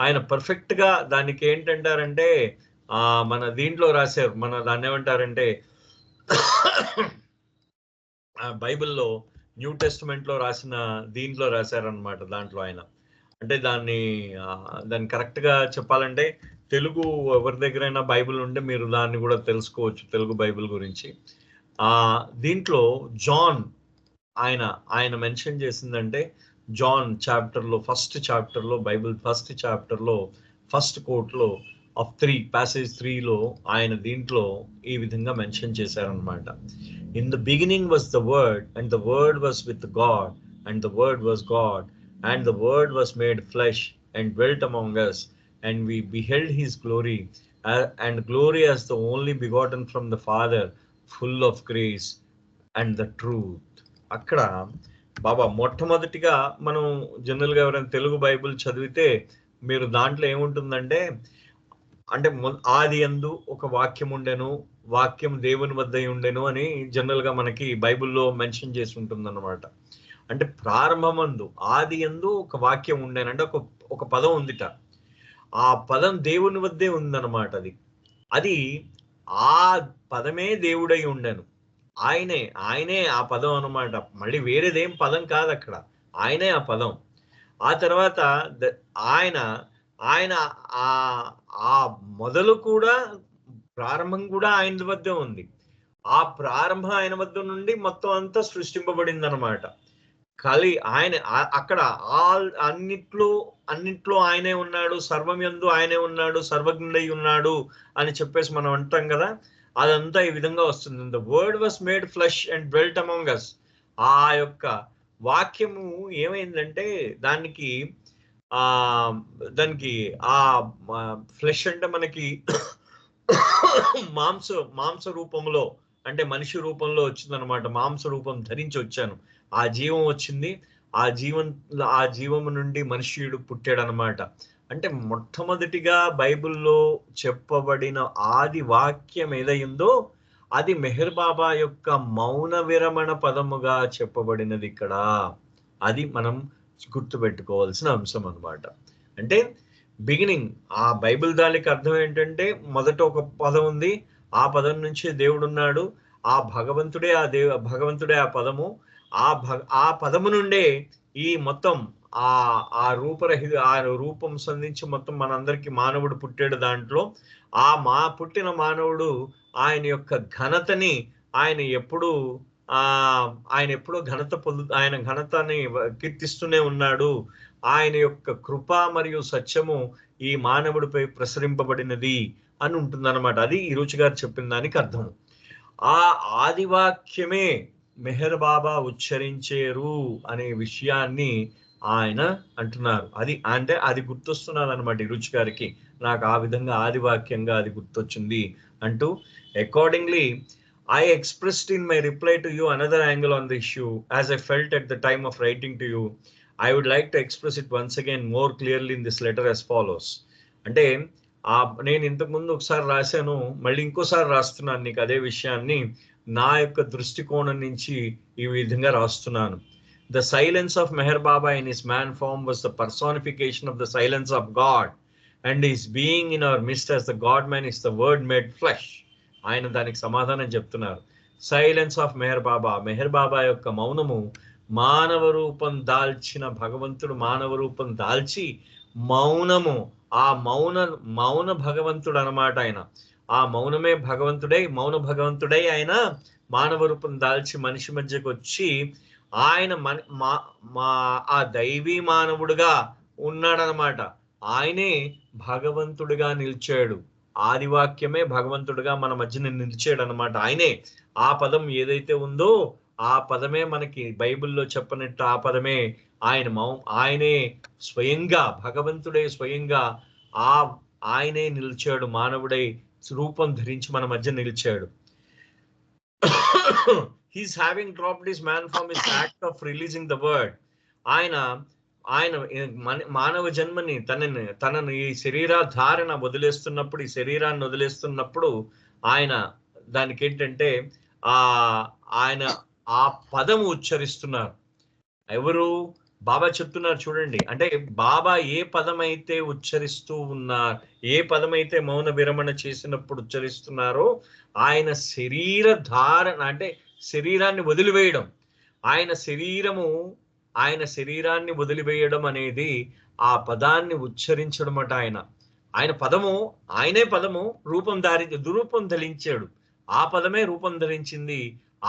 ఆయన పర్ఫెక్ట్ గా దానికి ఏంటంటారంటే మన దీంట్లో రాశారు, దాన్ని ఏమంటారంటే బైబిల్లో న్యూ టెస్టమెంట్ లో రాసిన దీంట్లో రాశారనమాట. దాంట్లో ఆయన అంటే దాన్ని కరెక్ట్ గా చెప్పాలంటే తెలుగు ఎవరి దగ్గరైనా బైబిల్ ఉంటే మీరు దాన్ని కూడా తెలుసుకోవచ్చు, తెలుగు బైబిల్ గురించి. దీంట్లో జాన్ ఆయన మెన్షన్ చేసిందంటే జాన్ చాప్టర్లో ఫస్ట్ చాప్టర్లో బైబిల్ ఫస్ట్ చాప్టర్లో ఫస్ట్ కోట్లో ఆఫ్ 3 passage 3లో ఆయన దీంట్లో ఈ విధంగా మెన్షన్ చేశారనమాట. In the beginning was the word and the word was with God and the word was God and the word was made flesh and dwelt among us and we beheld his glory and glory as the only begotten from the Father, full of grace and the truth. అక్కడ బాబా మొట్టమొదటిగా మనం జనరల్గా ఎవరైనా Telugu Bible చదివితే మీరు దాంట్లో ఏముంటుందంటే, అంటే ఆది యందు ఒక వాక్యం ఉండెను, వాక్యం దేవుని వద్ద ఉండెను అని జనరల్ గా మనకి బైబిల్లో మెన్షన్ చేసి ఉంటుంది అనమాట. అంటే ప్రారంభమందు ఆది యందు ఒక వాక్యం ఉండేను, అంటే ఒక పదం ఉందిట. ఆ పదం దేవుని వద్దే ఉందన్నమాట. అది ఆ పదమే దేవుడై ఉండెను. ఆయనే ఆ పదం అన్నమాట. మళ్ళీ వేరేదేం పదం కాదు అక్కడ, ఆయనే ఆ పదం. ఆ తర్వాత ఆయన ఆ మొదలు కూడా, ప్రారంభం కూడా ఆయన వద్దే ఉంది. ఆ ప్రారంభం ఆయన వద్ద నుండి మొత్తం అంతా సృష్టింపబడింది అనమాట. ఆయన అక్కడ అన్నిట్లో ఆయనే ఉన్నాడు, సర్వం యందు ఆయనే ఉన్నాడు, సర్వజ్ఞుడై ఉన్నాడు అని చెప్పేసి మనం అంటాం కదా. అదంతా ఈ విధంగా వస్తుంది. The word was made flesh and dwelt among us. ఆ యొక్క వాక్యము ఏమైందంటే దానికి ఆ ఫ్లెష్ అంటే మనకి మాంస రూపంలో, అంటే మనిషి రూపంలో వచ్చిందనమాట. మాంస రూపం ధరించి వచ్చాను, ఆ జీవం వచ్చింది. ఆ జీవము నుండి మనుష్యుడు పుట్టాడు అనమాట. అంటే మొట్టమొదటిగా బైబిల్లో చెప్పబడిన ఆది వాక్యం ఏదైందో అది మెహర్ బాబా యొక్క మౌన విరమణ పదముగా చెప్పబడినది ఇక్కడ. అది మనం గుర్తుపెట్టుకోవాల్సిన అంశం అన్నమాట. అంటే బిగినింగ్, ఆ బైబిల్ దానికి అర్థం ఏంటంటే మొదట ఒక పదం ఉంది, ఆ పదం నుంచి దేవుడు ఉన్నాడు, ఆ భగవంతుడే ఆ పదము, ఆ పదము నుండే ఈ మొత్తం ఆ రూపం సంధించి మొత్తం మనందరికి మానవుడు పుట్టాడు. దాంట్లో పుట్టిన మానవుడు ఆయన యొక్క ఘనతని ఆయన ఎప్పుడూ ఆయన ఘనతని కీర్తిస్తూనే ఉన్నాడు. ఆయన యొక్క కృప మరియు సత్యము ఈ మానవుడిపై ప్రసరింపబడినది అని ఉంటుందన్నమాట. అది ఈ రుచి గారు చెప్పిన దానికి అర్థం. ఆ ఆదివాక్యమే మెహర్ బాబా ఉచ్చరించేరు అనే విషయాన్ని ఆయన అంటున్నారు. అది గుర్తొస్తున్నది అనమాట ఈ రుచి గారికి. నాకు ఆ విధంగా ఆదివాక్యంగా అది గుర్తొచ్చింది అంటూ, accordingly I expressed in my reply to you another angle on the issue as I felt at the time of writing to you. I would like to express it once again more clearly in this letter as follows. అంటే నేను ఇంతకుముందు ఒకసారి రాశాను, మళ్ళీ ఇంకోసారి రాస్తున్నాను నీకు అదే విషయాన్ని నా యొక్క దృష్టికోణం నుంచి ఈ విధంగా రాస్తున్నాను. The silence of Meher Baba in his man form was the personification of the silence of God, and his being in our midst as the God man is the word made flesh. ఆయన దానికి సమాధానం చెప్తున్నారు. Silence of Meher బాబా యొక్క మౌనము, మానవ రూపం దాల్చిన భగవంతుడు మానవ రూపం దాల్చి మౌనము, ఆ మౌన భగవంతుడు అనమాట. ఆయన ఆ మౌనమే మౌన భగవంతుడై ఆయన మానవ రూపం దాల్చి మనిషి మధ్యకు వచ్చి ఆయన ఆ దైవీ మానవుడుగా ఉన్నాడనమాట. ఆయనే భగవంతుడిగా నిలిచాడు. ఆదివాక్యమే భగవంతుడిగా మన మధ్యన నిలిచాడు అనమాట. ఆయనే ఆ పదం ఏదైతే ఉందో ఆ పదమే మనకి బైబిల్లో చెప్పనట్టు ఆ పదమే ఆయనే స్వయంగా, భగవంతుడే స్వయంగా ఆయనే నిలిచాడు, మానవుడై రూపం ధరించి మన మధ్య నిలిచాడు. He's having dropped his man from his act of releasing the word. ఆయన మానవ జన్మని తనను ఈ శరీరాన్ని వదిలేస్తున్నప్పుడు ఆయన దానికి ఏంటంటే ఆయన ఆ పదము ఉచ్చరిస్తున్నారు. ఎవరు? బాబా చెప్తున్నారు చూడండి. అంటే బాబా ఏ పదమైతే ఉచ్చరిస్తూ ఉన్నారు, ఏ పదమైతే మౌన విరమణ చేసినప్పుడు ఉచ్చరిస్తున్నారో ఆయన అంటే శరీరాన్ని వదిలివేయడం, ఆయన శరీరాన్ని వదిలివేయడం అనేది ఆ పదాన్ని ఉచ్చరించడం అట. ఆయన పదము, ఆయనే పదము దురూపం ధరించాడు. ఆ పదమే రూపం ధరించింది,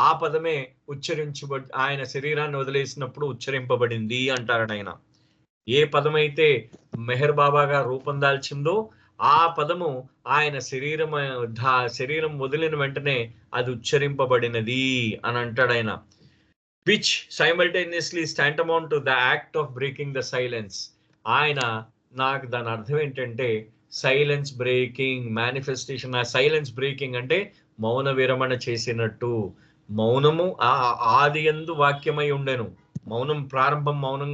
ఆ పదమే ఆయన శరీరాన్ని వదిలేసినప్పుడు ఉచ్చరింపబడింది అంటారట ఆయన. ఏ పదమైతే మెహర్ బాబాగా రూపం దాల్చిందో ఆ పదము ఆయన శరీరం వదిలిన వెంటనే అది ఉచ్చరింపబడినది అని అంటాడు ఆయన. Which simultaneously tantamount to the act of breaking the silence. ఆయన నాకు దాని అర్థం ఏంటంటే సైలెన్స్ బ్రేకింగ్ మేనిఫెస్టేషన్. ఆ సైలెన్స్ బ్రేకింగ్ అంటే మౌన విరమణ చేసినట్టు. మౌనము ఆది యందు వాక్యమై ఉండెను. మౌనం ప్రారంభం, మౌనం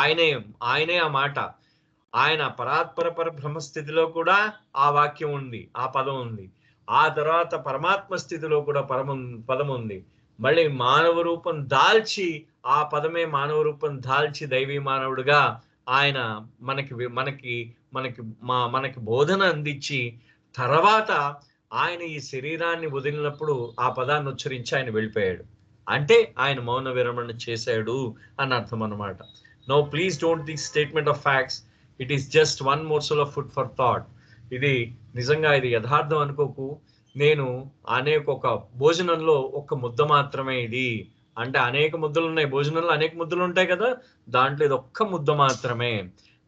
ఆయనే, ఆయనే ఆ మాట. ఆయన పరాత్పర బ్రహ్మ స్థితిలో కూడా ఆ వాక్యం ఉంది, ఆ పదం ఉంది. ఆ తర్వాత పరమాత్మ స్థితిలో కూడా పదం ఉంది. మళ్ళీ మానవ రూపం దాల్చి ఆ పదమే మానవ రూపం దాల్చి దైవీ మానవుడిగా ఆయన మనకి మనకి మనకి మనకి బోధన అందించి, తర్వాత ఆయన ఈ శరీరాన్ని వదిలినప్పుడు ఆ పదాన్ని ఉచ్చరించి ఆయన వెళ్ళిపోయాడు. అంటే ఆయన మౌన విరమణ చేశాడు అని అర్థం అన్నమాట. No please don't this statement of facts, it is just one morsel of food for thought. ఇది నిజంగా ఇది యథార్థం అనుకోకు. నేను అనేక ఒక భోజనంలో ఒక ముద్ద మాత్రమే ఇది అంటే, అనేక ముద్దలు ఉన్నాయి భోజనంలో, అనేక ముద్దలు ఉంటాయి కదా, దాంట్లో ఇది ఒక్క ముద్ద మాత్రమే.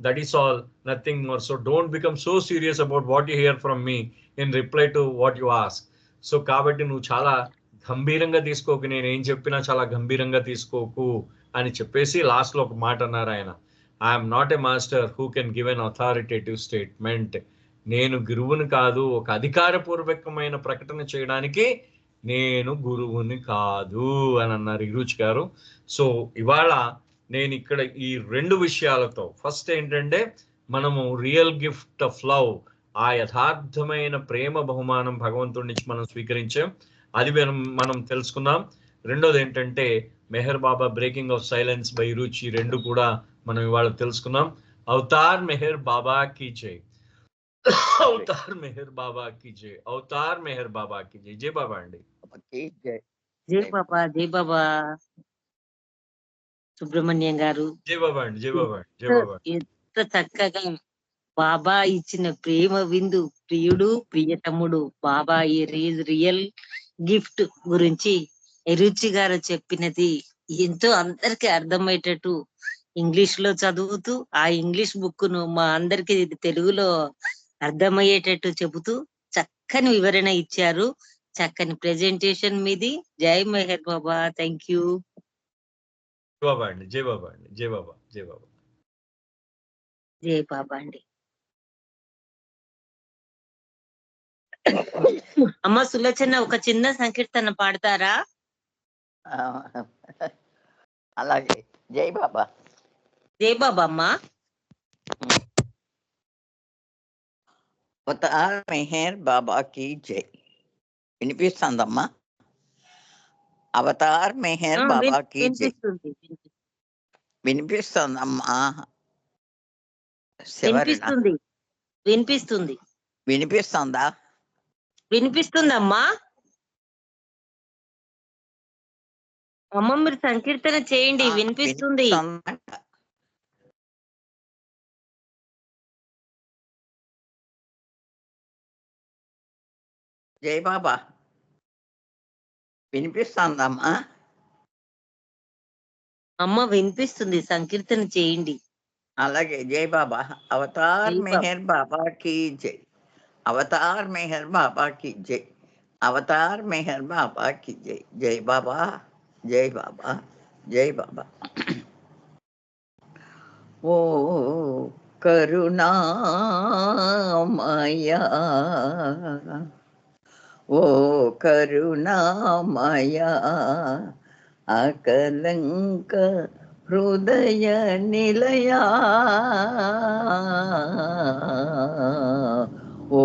That is all, nothing more. So don't become so serious about what you here from me in reply to what you ask. So కాబట్టి నువ్వు చాలా గంభీరంగా తీసుకోకు, నేను ఏం చెప్పినా చాలా గంభీరంగా తీసుకోకు అని చెప్పేసి లాస్ట్ లో ఒక మాట అన్నారు ఆయన. I'm not a master who can give an authoritative statement. నేను గురువుని కాదు, ఒక అధికారపూర్వకమైన ప్రకటన చేయడానికి నేను గురువుని కాదు అని అన్నారు ఇరుచి గారు. సో ఇవాళ నేను ఇక్కడ ఈ 2 విషయాలతో, ఫస్ట్ ఏంటంటే మనము రియల్ గిఫ్ట్ ఆఫ్ లవ్, ఆ యథార్థమైన ప్రేమ బహుమానం భగవంతుడి నుంచి మనం స్వీకరించాం, అది మనం తెలుసుకున్నాం. రెండోది ఏంటంటే మెహర్ బాబా బ్రేకింగ్ ఆఫ్ సైలెన్స్ బై రుచి, 2 కూడా మనం ఇవాళ తెలుసుకున్నాం. అవతార్ మెహర్ బాబా కీ జై. అవతార్ మెహర్ బాబా కీ జై. అవతార్ మెహర్ బాబా కీ జై. జై బాబా అండి. జై బాబా, జై బాబా. సుబ్రహ్మణ్యం గారు జై బాబా అండి. జై బాబా, జై బాబా. ఎంత చక్కగా బాబా ఇచ్చిన ప్రేమ విందు, ప్రియుడు ప్రియతముడు బాబా ఈ రియల్ గిఫ్ట్ గురించి రుచి గారు చెప్పినది ఎంతో అందరికి అర్థమయ్యేటట్టు ఇంగ్లీష్ లో చదువుతూ ఆ ఇంగ్లీష్ బుక్ ను మా అందరికి తెలుగులో అర్థమయ్యేటట్టు చెబుతూ చక్కని వివరణ ఇచ్చారు. చక్కని ప్రెజెంటేషన్ మీది. జై మెహర్ బాబా. Thank you. బాబా అండి. జై బాబా అండి. జై బాబా, జై బాబా. జై బాబా అండి. అమ్మ సులోచన, ఒక చిన్న సంకీర్తన పాడతారా? అలాగే. జై బాబా. జై బాబా అమ్మా. అవతార్ మెహర్ బాబాకి జై. వినిపిస్తుందమ్మా? అవతార్ మెహర్ బాబాకి జై. వినిపిస్తుందమ్మా? వినిపిస్తుంది. వినిపిస్తుంది. వినిపిస్తుందా? వినిపిస్తుందమ్మా. అమ్మ మీరు సంకీర్తన చేయండి, వినిపిస్తుంది. జై బాబా. వినిపిస్తుందమ్మా? అమ్మ వినిపిస్తుంది, సంకీర్తన చేయండి. అలాగే. జై బాబా. అవతార్ మెహర్ బాబాకి జై. అవతార్ మెహర్ బాబాకి జై. అవతార్ మెహర్ బాబాకి జై. జై బాబా, జై బాబా, జై బాబా. ఓ కరుణామయ, ఓ కరుణామయ, అకలంక హృదయ నిలయా, ఓ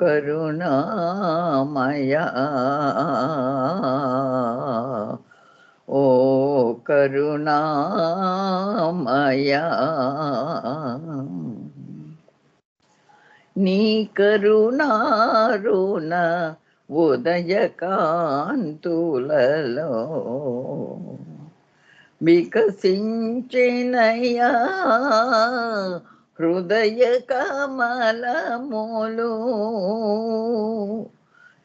కరుణామయ, ఓ కరుణామయ. నీ కరుణారుణ ఉదయకాంతులలో వికసించినయా హృదయ కమలములు.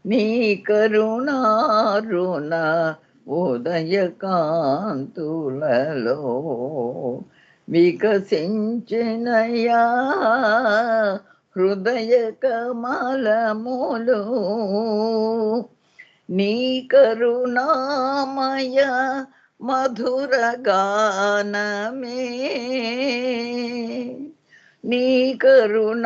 నీ కరుణారుణ ఉదయకాంతులలో వికసించినయా హృదయ కమలములు నీ కరుణామయ మధుర గానమే నీ కరుణామయ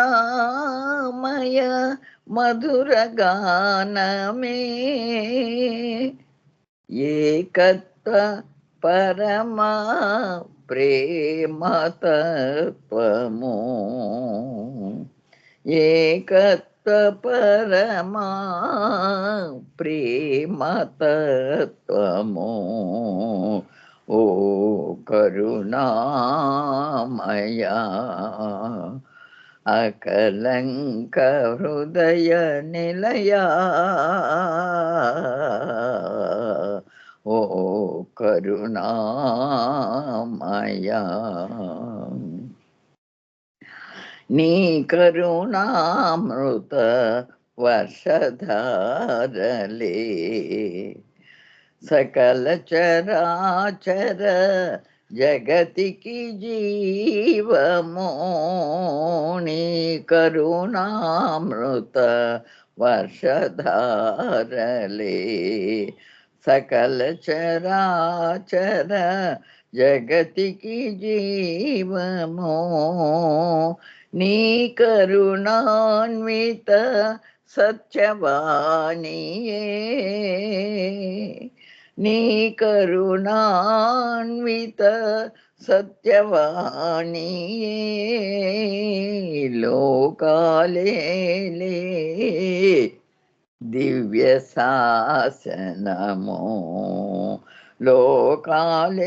మధుర గానమే ఏకత్వ పరమా ప్రేమ తత్వము ఏకత్వ పరమా ప్రేమ తత్వము ఓ కరుణామయ అకలంక హృదయ నిలయ ఓ కరుణామయ నీ కరుణామృత వర్షధారలే సకల చరాచర జగతికి జీవమో నీ కరుణామృత వర్షధారలే సకల చరాచర జగతికి జీవమో నీ కరుణాన్విత సత్యవాణియే నీ కరుణాన్విత సత్యవాణియే లోకాలేలే దివ్య శాసనము లోకాలేలే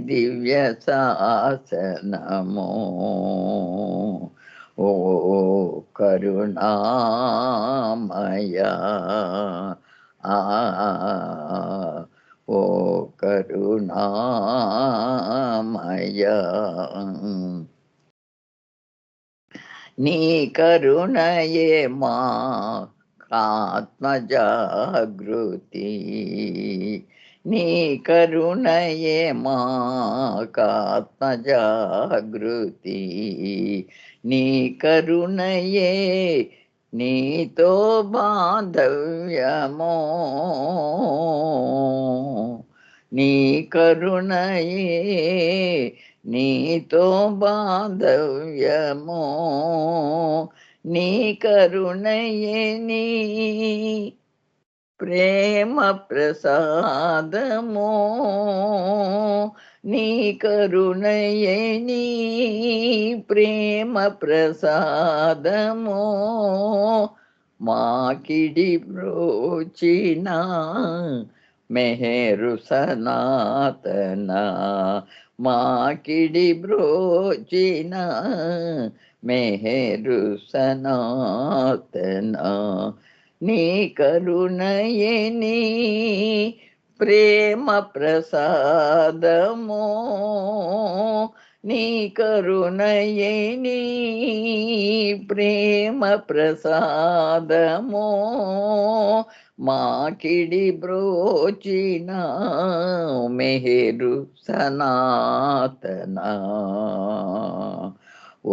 దివ్య శాసనము ఓ కరుణామయ ఓ కరుణామయ నీ కరుణయే మా ఆత్మజాగృతి నీ కరుణయే మాకాత్మజాగృతి నీ కరుణయే నీతో బాంధవ్యమో నీ కరుణయే నీతో బాంధవ్యమో నీ కరుణయే నీ ప్రేమ ప్రసాదమో నీ కరుణయే నీ ప్రేమ ప్రసాదమో మాకిడి బ్రోచిన మెహరు సనాతన మాకిడి బ్రోచిన మెహరు సనాతన నీ కరుణయే నీ ప్రేమ ప్రసాదమో నీ కరుణయే నీ ప్రేమ ప్రసాదమో మాకిడి బ్రోచిన మెహరు సనాతన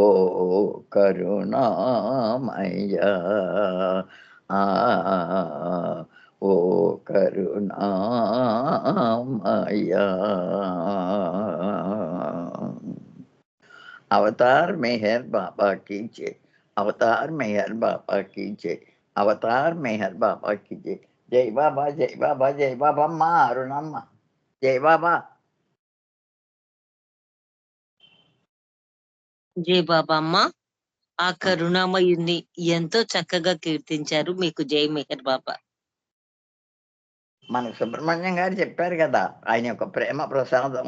ఓ కరుణామయ ఓ కరుణామయ అవతార్ మెహర్ బాబా की जय అవతార్ మెహర్ బాబా की जय అవతార్ మెహర్ బాబా की जय జై బాబా జై బాబా జై బాబా అమ్మ అరుణమ్మ జై బాబా జై బాబా అమ్మ ఆ కరుణామయుని ఎంతో చక్కగా కీర్తించారు. మీకు జై మెహర్ బాబా. మనకు సుబ్రహ్మణ్యం గారు చెప్పారు కదా, ఆయన యొక్క ప్రేమ ప్రసాదం,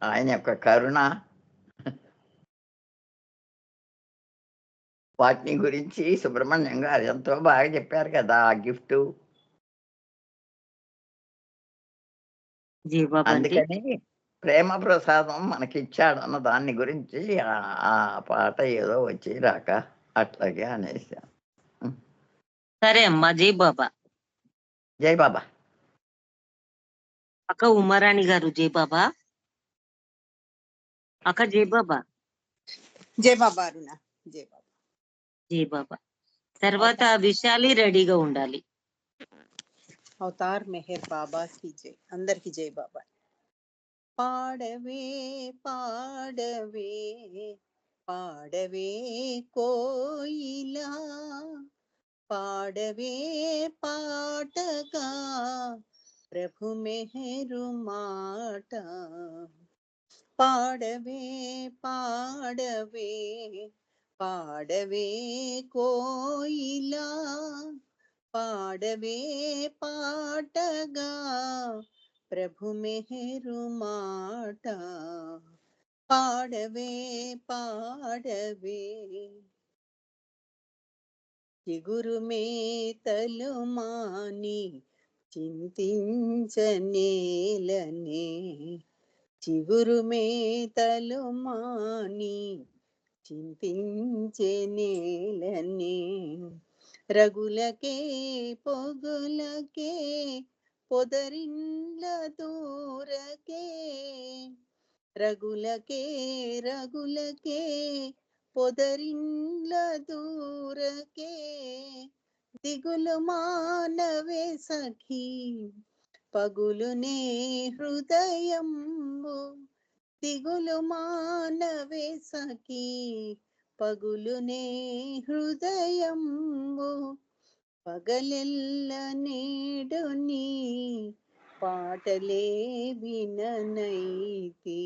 ఆయన యొక్క కరుణ, వాటిని గురించి సుబ్రహ్మణ్యం గారు ఎంతో బాగా చెప్పారు కదా. ఆ గిఫ్ట్ జై బాబా అండి. అందుకని ప్రేమ ప్రసాదం మనకిచ్చాడు అన్న దాన్ని గురించి ఆ పాట ఏదో వచ్చి రాక అట్లాగే అనేసాం. సరే అమ్మా, జై బాబా. జై బాబా. అక్క ఉమారాణి గారు జై బాబా. అక్క జై బాబా. జై బాబా అరుణ. జై బాబా. జై బాబా. తర్వాత విశాలి రెడీగా ఉండాలి. అవతార్ మెహర్ బాబా కి జై. అందరికి జై బాబా. పాడవే పాడవే పాడవే కోయిలా, పాడవే పాటగా ప్రభు మెహరు మాట. పాడవే పాడవే పాడవే కోయిలా, పాడవే పాటగా ప్రభు మెహరు మాట. పాడవే పాడవే చిగురు మేతలు మాని చింతించనేలనే, చిగురు మేతలు మాని చింతించనేలనే. రగులకే పొగులకే పొదరిండ్ల దూరకే, రగులకే రగులకే పొదరిండ్ల దూరకే. దిగులు మానవే సఖీ పగులునే హృదయంబు, దిగులు మానవే సఖీ పగులునే హృదయంబు. పగలెల్ల నేడు నీ పాటలే విననైతి,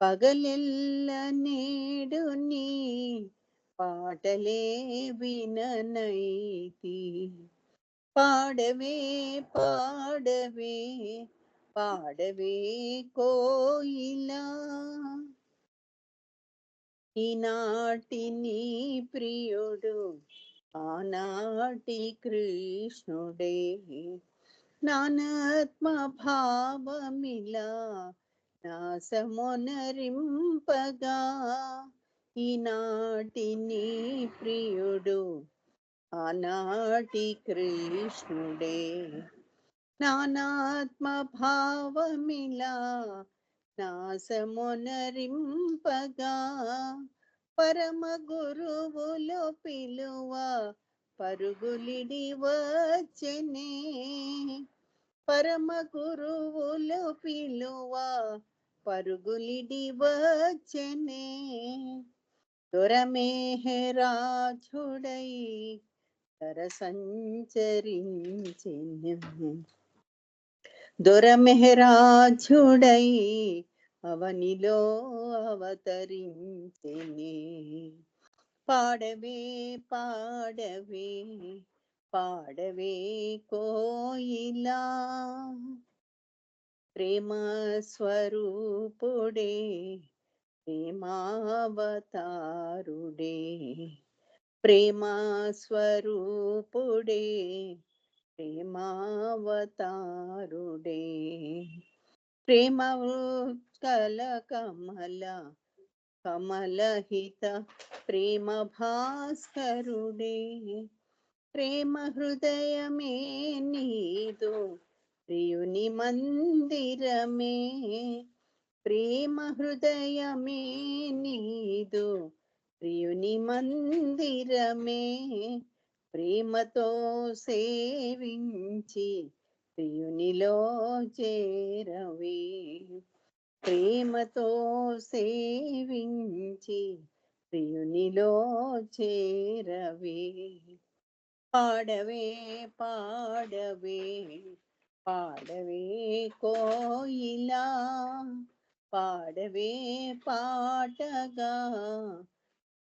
పగలెల్ల నేడు నీ పాటలే విననైతి. పాడవే పాడవే పాడవే కోయిలా, ఈనాటి నీ ప్రియుడు ఆనాటి కృష్ణుడే. నానాత్మ భావమిలా నాసమొనరింపగా, ఈనాటి నీ ప్రియుడు ఆనాటి కృష్ణుడే. నానాత్మ భావమిలా నాసమొనరింపగా, పరమ గురువులు పిలువ పరుగులిడి వచ్చెనే, పరమ గురువులు పిలువ పరుగులిడి వచ్చెనే. దొరమేహరాజుడై తర సంచరించెను, దొరమెహరాజుడై అవనిలో అవతరించెనే. పాడవే పాడవే పాడవే కోయిలా, ప్రేమ స్వరూపుడే ప్రేమావతారుడే, ప్రేమ స్వరూపుడే ప్రేమావతారుడే. ప్రేమ కల కమల కమలహిత ప్రేమ భాస్కరుడే, ప్రేమ హృదయమే నీదు ప్రియుని మందిరమే, ప్రేమ హృదయమే నీదు ప్రియుని మందిరమే. ప్రేమతో సేవించి ప్రియునిలో చేరవే, ప్రేమతో సేవించి ప్రియునిలో చేరవే. పాడవే పాడవే పాడవే కోయిలా, పాడవే పాటగా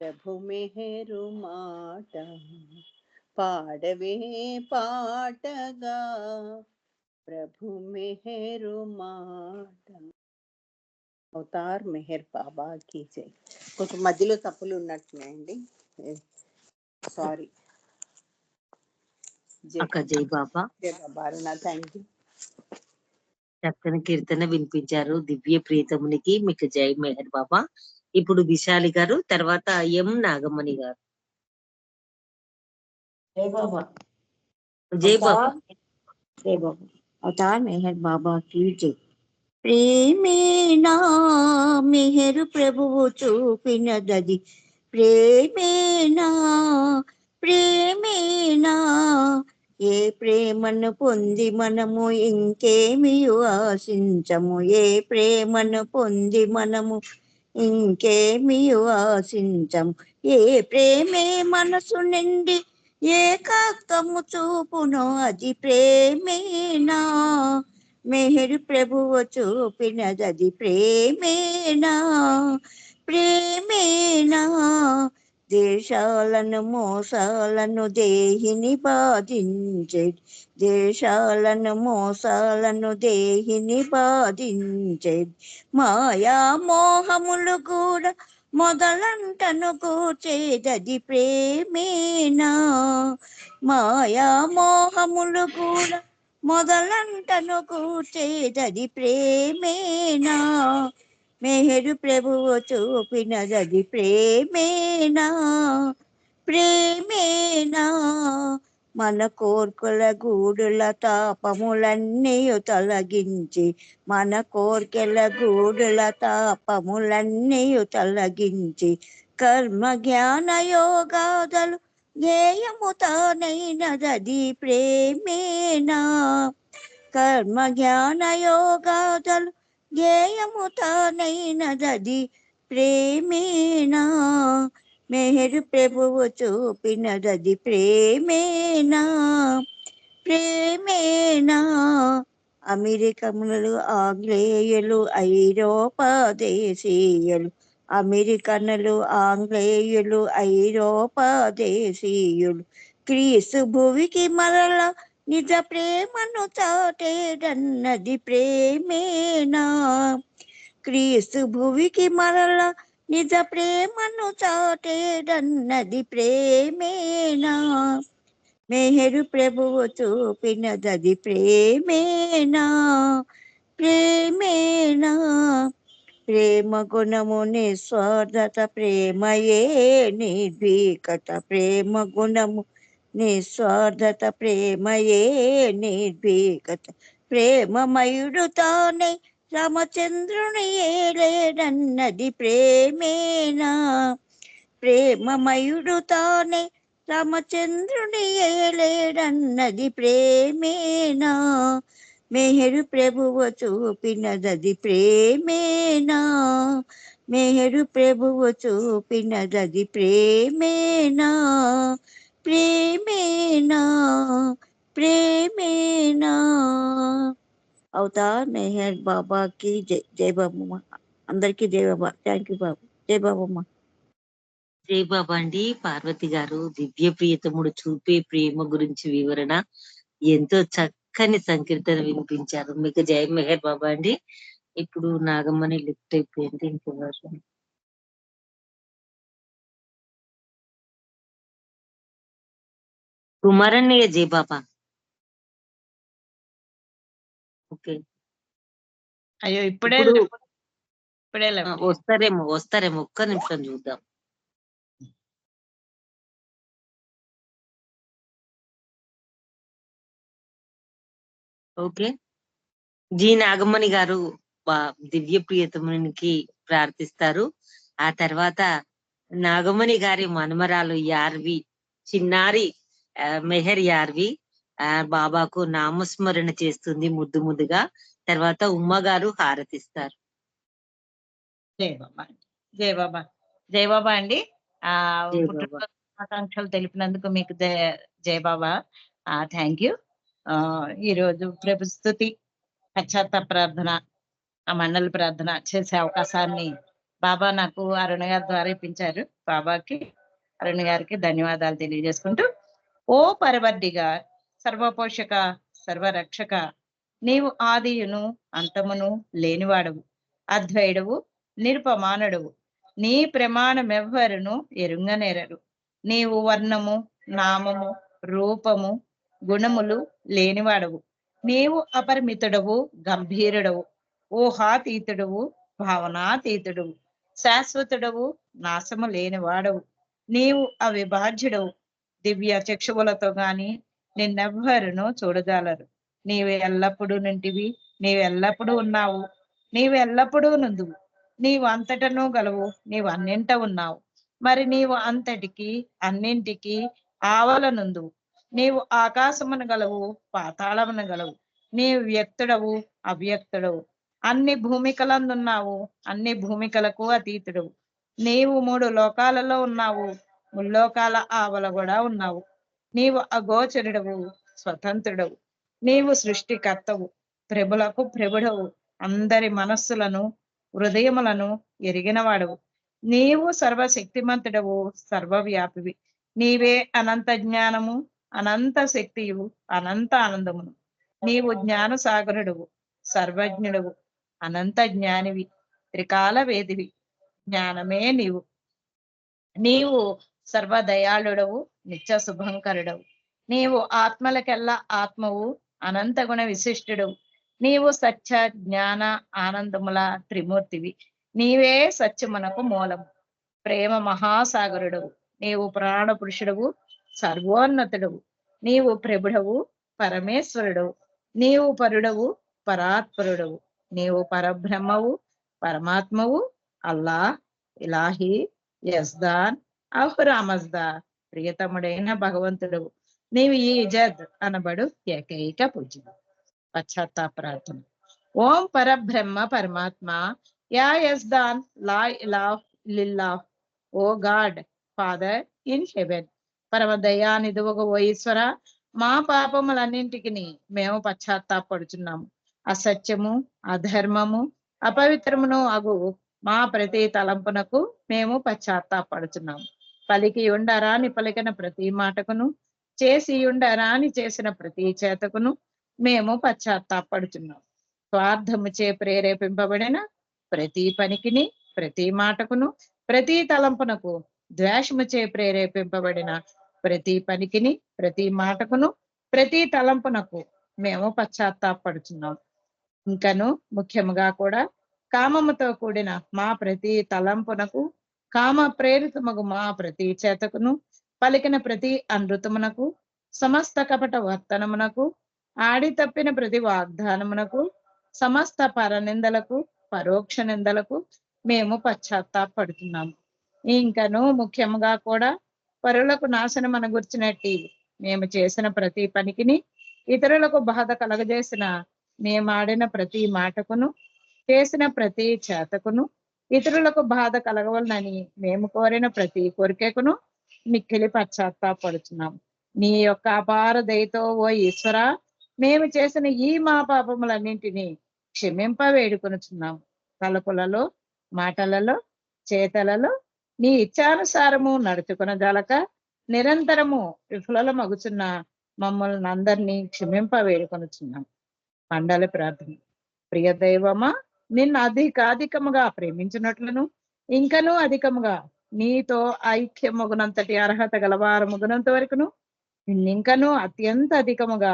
ప్రభు మెహరు మాట. పాడవే పాటగా ప్రభు మెహరు మాట. అవతార్ మెహర్ బాబా కీ జై. కొంచెం మధ్యలో తప్పులు ఉన్నట్టున్నాయండి, సారీ. అక్క జై బాబా. జై బాబా. అరుణ, థ్యాంక్ యూ. చక్కని కీర్తన వినిపించారు దివ్య ప్రియతమునికి, మీకు జై మెహర్ బాబా. ఇప్పుడు విశాలి గారు, తర్వాత ఎం నాగమణి గారు. జై బాబా. జై బాబా. జై బాబా. అవతార్ మెహర్ బాబా కీ జై. ప్రేమే నా మెహరు ప్రభువు చూపినదది, ప్రేమేనా ప్రేమేనా. ఏ ప్రేమను పొంది మనము ఇంకేమి ఆశించము. ఏ ప్రేమను పొంది మనము ఇంకేమి ఆశించము. ఏ ప్రేమే మనసు నిండి ఏకాత్మము చూపునో అది ప్రేమేనా. మెహరు ప్రభువు చూపినది ప్రేమేనా ప్రేమేనా. దేశాలను మోసాలను దేహిని బాధించే. దేశాలను మోసాలను దేహిని బాధించే. మాయా మోహములు కూడా మొదలంటను కూర్చేదది ప్రేమేనా. మాయా మోహములు కూడా మొదలంటను కూర్చేదది ప్రేమేనా. మెహరు ప్రభువు చూపినది ప్రేమేనా ప్రేమేనా. మన కోర్కుల గూడుల తాపములన్నీ తొలగించి. మన కోర్కెల గూడుల తాపములన్నీ తొలగించి. కర్మ జ్ఞాన యోగాదలు జ్ఞేయము తానైనదది ప్రేమేనా. కర్మ జ్ఞాన యోగాదలు జ్ఞేయము తానైనదది ప్రేమేనా. మెహరు ప్రభువు చూపినదది ప్రేమేనా ప్రేమేనా. అమెరికన్లు ఆంగ్లేయులు ఐరోపా దేశీయులు. అమెరికన్లు ఆంగ్లేయులు ఐరోపా దేశీయులు. క్రీస్తు భువికి మరల నిజ ప్రేమను చాటేదన్నది ప్రేమేనా. క్రీస్తు భువికి మరల నిజ ప్రేమను చాటేదన్నది ప్రేమేనా. మెహరు ప్రభువు చూపినదది ప్రేమేనా ప్రేమేనా. ప్రేమ గుణము నిస్వార్థత ప్రేమయే నిర్భీకత. ప్రేమ గుణము నిస్వార్థత ప్రేమయే నిర్భీకత. ప్రేమమయుడు తానే రామచంద్రుని ఏలేడన్నది ప్రేమేనా. ప్రేమమయుడు తానే రామచంద్రుని ఏలేడన్నది ప్రేమేనా. మెహరు ప్రభువు చూపినదది ప్రేమేనా. మెహరు ప్రభువు చూపినదది ప్రేమేనా ప్రేమేనా ప్రేమేనా. అవతార్ మెహర్ బాబాకి జై. జై బాబమ్మ. అందరికీ జై బాబా. థ్యాంక్ యూ బాబు. జై బాబమ్మ. జై బాబా అండి. పార్వతి గారు దివ్య ప్రియతముడు చూపే ప్రేమ గురించి వివరణ ఎంతో చక్కని సంకీర్తన వినిపించారు. మీకు జై మెహర్ బాబా అండి. ఇప్పుడు నాగమ్మని లిఫ్ట్ అయిపోయింది. ఇంకెవరు? కుమారన్నయ్య జై బాబా. ఓకే, అయ్యో ఇప్పుడే ఇప్పుడు ఇప్పుడే left. వస్తారేమో ఒక్క నిమిషం చూద్దాం. ఓకే, జి నాగమ్మణి గారు దివ్య ప్రియతమునికి ప్రార్థిస్తారు. ఆ తర్వాత నాగమణి గారి మనమరాలు యార్వి, చిన్నారి మెహర్ యార్వి బాబాకు నామస్మరణ చేస్తుంది ముద్దు ముద్దుగా. తర్వాత ఉమ్మ గారు హారతిస్తారు. జై బాబా జై బాబా జై బాబా అండి. జై బాబా. పుట్టినరోజు శుభాకాంక్షలు తెలిపినందుకు మీకు జై బాబా. Thank you. ఈరోజు ప్రభు స్తుతి, పశ్చాత్తాప ప్రార్థన, ఆ మండలి ప్రార్థన చేసే అవకాశాన్ని బాబా నాకు అరుణ గారి ద్వారా ఇప్పించారు. బాబాకి అరుణ గారికి ధన్యవాదాలు తెలియజేసుకుంటూ, ఓ పరవర్దిగా సర్వపోషక సర్వరక్షక, నీవు ఆదియును అంతమును లేనివాడవు, అద్వైడవు, నిరుపమానుడవు. నీ ప్రమాణమెవ్వరును ఎరుంగనేరరు. నీవు వర్ణము, నామము, రూపము, గుణములు లేనివాడవు. నీవు అపరిమితుడవు, గంభీరుడవు, ఊహాతీతుడవు, భావనాతీతుడవు, శాశ్వతుడవు, నాశము లేనివాడవు. నీవు అవిభాజ్యుడవు. దివ్య చక్షువులతో గాని నిన్నెవ్వరును చూడజాలరు. నీవు ఎల్లప్పుడూ నుంటివి, నీవెల్లప్పుడూ ఉన్నావు, నీవెల్లప్పుడూ నుందువు, నీవు అంతటను గలవు, నీవు అన్నింట ఉన్నావు. మరి నీవు అంతటికి అన్నింటికి ఆవలనుందువు. నీవు ఆకాశమును గలవు, పాతాళమును గలవు. నీవు వ్యక్తుడవు, అవ్యక్తుడవు. అన్ని భూమికలందున్నావు, అన్ని భూమికలకు అతీతుడవు. నీవు 3 లోకాలలో ఉన్నావు, ముల్లోకాల ఆవల కూడా ఉన్నావు. నీవు అగోచరుడవు, స్వతంత్రుడవు. నీవు సృష్టికర్తవు, ప్రభులకు ప్రభుడవు. అందరి మనస్సులను హృదయములను ఎరిగినవాడవు. నీవు సర్వశక్తిమంతుడవు, సర్వవ్యాపివి. నీవే అనంత జ్ఞానము, అనంత శక్తియు, అనంత ఆనందమును. నీవు జ్ఞాన సాగరుడవు, సర్వజ్ఞుడవు, అనంత జ్ఞానివి, త్రికాల వేదివి. జ్ఞానమే నీవు. నీవు సర్వదయాళుడవు, నిత్య శుభంకరుడవు. నీవు ఆత్మలకెల్లా ఆత్మవు, అనంత గుణ విశిష్టుడవు. నీవు సత్య జ్ఞాన ఆనందముల త్రిమూర్తివి. నీవే సత్యమునకు మూలము, ప్రేమ మహాసాగరుడవు. నీవు ప్రాణ పురుషుడవు, సర్వోన్నతుడవు. నీవు ప్రభుడవు, పరమేశ్వరుడవు. నీవు పరుడవు, పరాత్పరుడవు. నీవు పరబ్రహ్మవు, పరమాత్మవు, అల్లా, ఇలాహి, యజ్దాన్, అహురామజ్దా, ప్రియతముడైన భగవంతుడవు. నీవు ఈ జద్ అనబడు ఏకైక పూజ్యుడు. పశ్చాత్తాప ప్రార్థన. ఓం పరబ్రహ్మ పరమాత్మ, యా యజ్దాన్, లా ఇలాహ్ లిల్లాహ్, O God Father in heaven. పరమ దయానిధువగు ఓ ఈశ్వర, మా పాపములన్నింటికి మేము పశ్చాత్తాపడుచున్నాము. అసత్యము, అధర్మము, అపవిత్రమును అగు మా ప్రతి తలంపునకు మేము పశ్చాత్తాపడుచున్నాము. పలికి ఉండరాని పలికిన ప్రతి మాటకును, చేసి ఉండరాని చేసిన ప్రతి చేతకును మేము పశ్చాత్తాపడుచున్నాం. స్వార్థముచే ప్రేరేపింపబడిన ప్రతి పనికిని, ప్రతి మాటకును, ప్రతి తలంపునకు, ద్వేషముచే ప్రేరేపింపబడిన ప్రతి పనికిని, ప్రతి మాటకును, ప్రతి తలంపునకు మేము పశ్చాత్తాపడుచున్నాం. ఇంకను ముఖ్యముగా కూడా కామముతో కూడిన మా ప్రతి తలంపునకు, కామ ప్రేరితమగు మా ప్రతి చేతకును, పలికిన ప్రతి అనృతమునకు, సమస్త కపట వర్తనమునకు, ఆడి తప్పిన ప్రతి వాగ్దానమునకు, సమస్త పరనిందలకు, పరోక్ష నిందలకు మేము పశ్చాత్తాపడుతున్నాము. ఇంకను ముఖ్యముగా కూడా పరులకు నాశనం అనగూర్చినట్టి మేము చేసిన ప్రతి పనికిని, ఇతరులకు బాధ కలగజేసిన మేమాడిన ప్రతి మాటకును, చేసిన ప్రతి చేతకును, ఇతరులకు బాధ కలగవలనని మేము కోరిన ప్రతి కోరికకును మిక్కిలి పశ్చాత్తాపడుచున్నాం. నీ యొక్క అపార దయతో ఓ ఈశ్వర, మేము చేసిన ఈ మా పాపములన్నింటినీ క్షమింప వేడుకొనుచున్నాం. తలపులలో, మాటలలో, చేతలలో నీ ఇచ్చానుసారము నడుచుకొనజాలక నిరంతరము విఫల మగుచున్న మమ్మల్ని అందరినీ క్షమింప వేడుకొనుచున్నాం. మండలి ప్రార్థన. ప్రియ దైవమా, నిన్ను అధికాధికముగా ప్రేమించినట్లును, ఇంకనూ అధికముగా నీతో ఐక్యమగునంతటి అర్హత గలవారముగునంత వరకును నిన్నింకనూ అత్యంత అధికముగా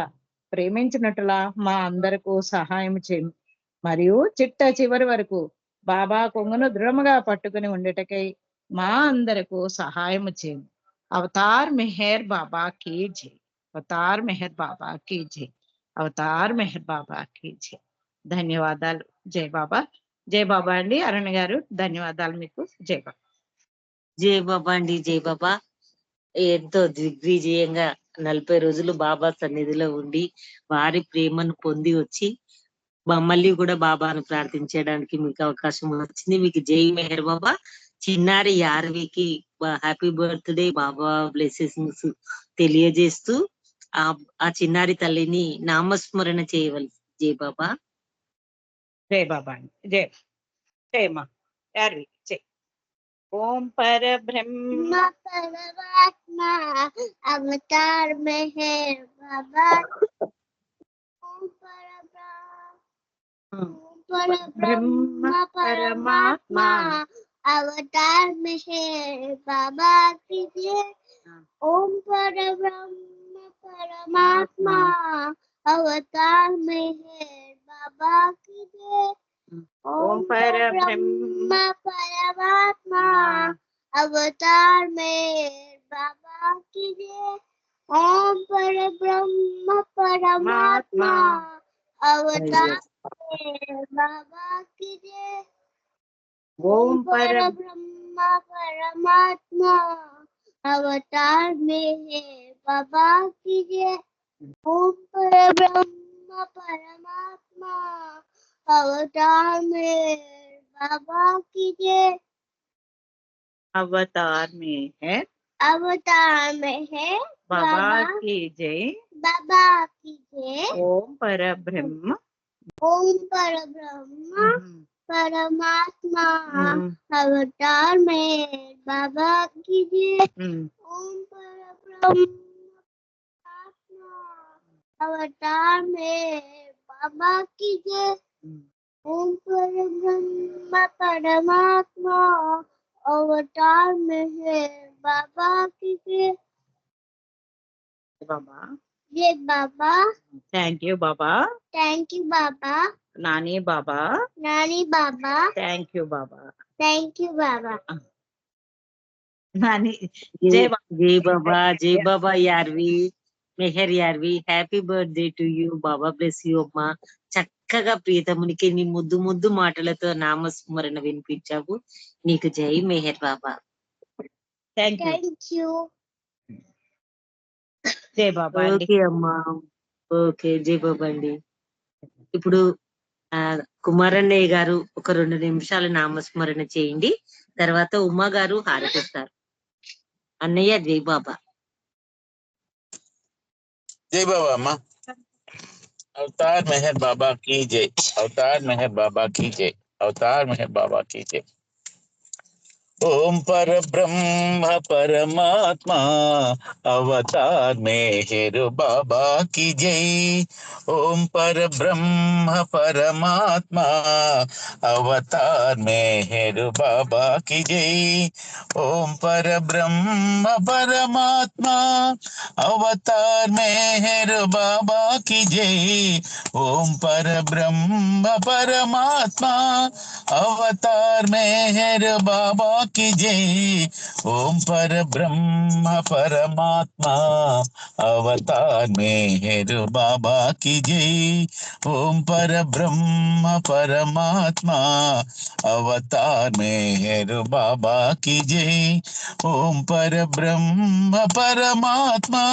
ప్రేమించినట్లా మా అందరకు సహాయం చేయము. మరియు చిట్ట చివరి వరకు బాబా కొంగును దృఢముగా పట్టుకుని ఉండేటకై మా అందరకు సహాయము చేయము. అవతార్ మెహర్ బాబా కీ జై. అవతార్ మెహర్ బాబా కీ జై. అవతార్ మెహర్ బాబా కీ జై. ధన్యవాదాలు. జై బాబా. జై బాబా అండి. అరుణ్ గారు ధన్యవాదాలు మీకు. జై బాబా. జై బాబా అండి. జై బాబా. ఎంతో దిగ్విజయంగా 40 రోజులు బాబా సన్నిధిలో ఉండి వారి ప్రేమను పొంది వచ్చి మళ్ళీ కూడా బాబాను ప్రార్థించడానికి మీకు అవకాశం వచ్చింది. మీకు జై మెహర్ బాబా. చిన్నారి యార్వికి హ్యాపీ బర్త్డే బాబా బ్లెస్సింగ్స్ తెలియజేస్తూ ఆ చిన్నారి తల్లిని నామస్మరణ చేయవలసి. జై బాబా. జై బాబా అండి. జై జై మా యార్వి. జై. ఓం పరబ్రహ్మ परमात्मा अवतार मेहर बाबा। ओम ब्रह्म परमात्मा अवतार मेहर बाबा की जय। ओम परब्रह्म परमात्मा अवतार मेहर बाबा की जय। ओम परब्रह्म परमात्मा अवतार मेहर बाबा की जय। ओम परब्रह्म परमात्मा अवतार मेहर बाबा की जय। ओम परब्रह्म परमात्मा अवतार में है बाबा की जय। ओम पर ब्रह्म परमात्मा अवतार में बाबा की जय। अवतार में है अवतार में है बाबा बाबा की जय। बाबा की जय। ओम पर ब्रह्म ओम पर ब्रह्म परमात्मा अवतार में बाबा की जय। ओम पर ब्रह्म परमात्मा अवतार में बाबा की जय। ओम पर ब्रह्म परमात्मा अवतार में है बाबा की जय। बाबा जय Baba. Thank you Baba. Thank you Baba. नानी बाबा नानी Baba. Thank you Baba. Thank you Baba. नानी జై जय జై Baba Yarvi Meher Yarvi happy birthday to you Baba bless you అమ్మా. చక్కగా ప్రియతమునికి నీ ముద్దు ముద్దు మాటలతో నామస్మరణ వినిపించావు. నీకు జై Meher Baba. Thank you. Thank you. जय बाबा अंडी। ఓకే అమ్మా. ఓకే జై బాబా అండి. ఇప్పుడు కుమారన్నయ్య గారు ఒక 2 నిమిషాలు నామస్మరణ చేయండి. తర్వాత ఉమా గారు హారతిస్తారు. అన్నయ్య జై బాబా. जय बाबा अम्मा। अवतार मेहर बाबा की जय। अवतार मेहर बाबा की जय। अवतार मेहर बाबा की जय। ओम पर ब्रह्म परमात्मा अवतार मेहर बाबा की जय। ओम पर ब्रह्म परमात्मा अवतार मेहर बाबा की जय। ओम पर ब्रह्म परमात्मा अवतार मेहर बाबा की जय। ओम पर ब्रह्म परमात्मा अवतार मेहर बाबा की जय। ओम पर ब्रह्म परमात्मा अवतार मेहर बाबा की जय। ओम पर ब्रह्म परमात्मा अवतार मेहर बाबा की जय। ओम पर ब्रह्म परमात्मा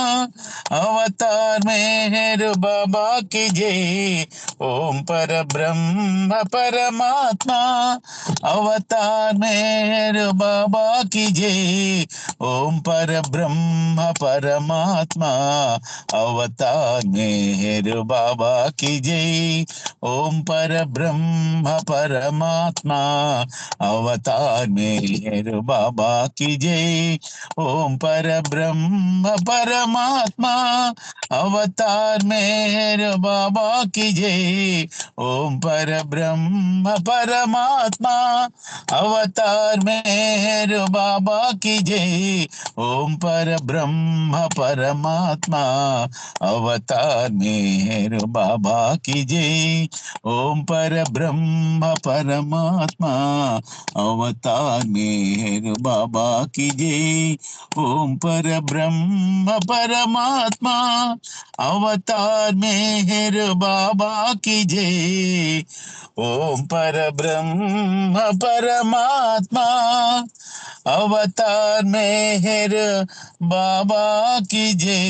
अवतार मेहर बाबा की जय। ओम पर ब्रह्म परमात्मा अवतार मेहर बाबा की जय। ओम पर ब्रह्म परमात्मा अवतार मेहर बाबा की जय। ओम पर ब्रह्म परमात्मा अवतार मेहर बाबा की जय। ओम पर ब्रह्म परमात्मा अवतार मेहर बाबा की जय। ओम पर ब्रह्म परमात्मा अवतार मेहर बाबा की जय। ओम पर ब्रह्म परमात्मा अवतार मेहर बाबा की जय। ओम पर ब्रह्म परमात्मा अवतार मेहर बाबा की जय। ओम पर ब्रह्म परमात्मा अवतार मेहर बाबा की जय। ओम पर ब्रह्म परमात्मा अवतार मेहर बाबा की जय।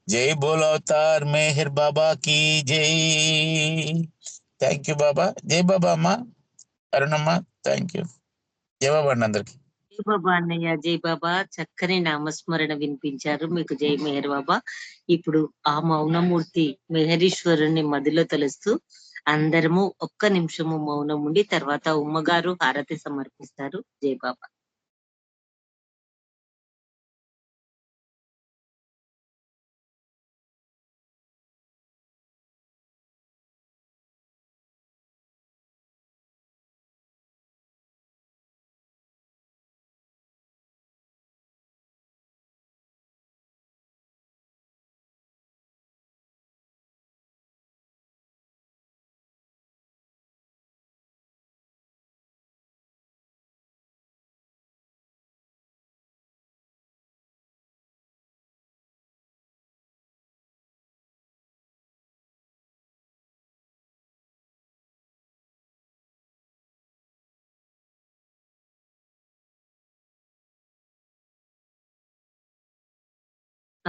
जय बोलो अवतार मेहर बाबा की जय। థ్యాంక్ యూ బాబా. జై బాబా అమ్మ. Arunamma thank you. జై బాబా అండి అందరికి. జై బాబా అన్నయ్య జై బాబా. చక్కని నామస్మరణ వినిపించారు. మీకు జై మెహర్ బాబా. ఇప్పుడు ఆ మౌనమూర్తి మెహరీశ్వరుని మదిలో తలుస్తూ అందరము ఒక్క నిమిషము మౌనం ఉండి తర్వాత ఉమ్మగారు హారతి సమర్పిస్తారు. జై బాబా.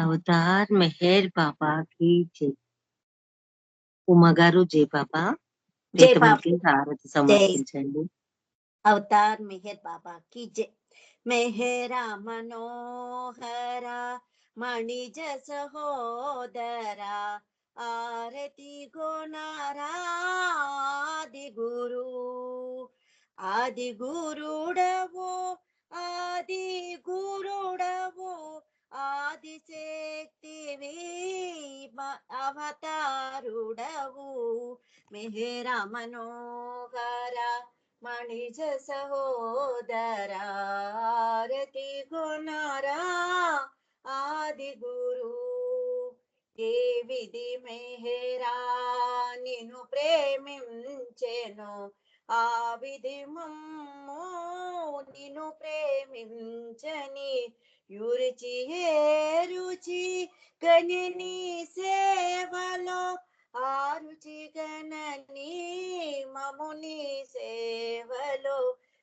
అవతార్ మెహర్ బాబా కి జై. ఉమా గారు జై బాబా. జై బాబా. ప్రీతమునికి హారతి సమర్పించండి. అవతార్ మెహర్ బాబా की जय. मेहरा मनोहरा मणिज सहोदरा आरती गोनारा आदि गुरुडवो आदिशक्तिवी అవతారుడవు మెహరా మనోహరా మణిజ సహోదరారతి గుణరా ఆది గురు ఏ విధి మెహరా నిన్ను ప్రేమించెను ఆ విధి మమ్ము నిన్ను ప్రేమించని యురుచి ఏ రుచి గణని సేవలో ఆ రుచి గణని మముని సేవలో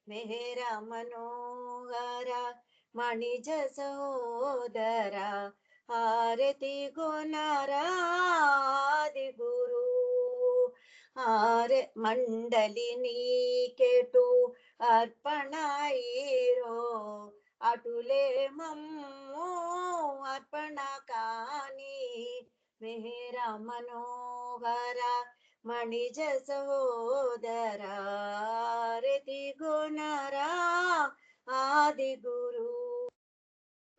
మెహరా మనోహర మణిజ సోదర హారతి గుణరా ఆది గురు ఆరే మండలి నీకెటు అర్పణయిరో అటులే మమ్ము అర్పణ కాని మెహరా మనోహర మణిజ సోదర రతి గుణరా ఆది గురు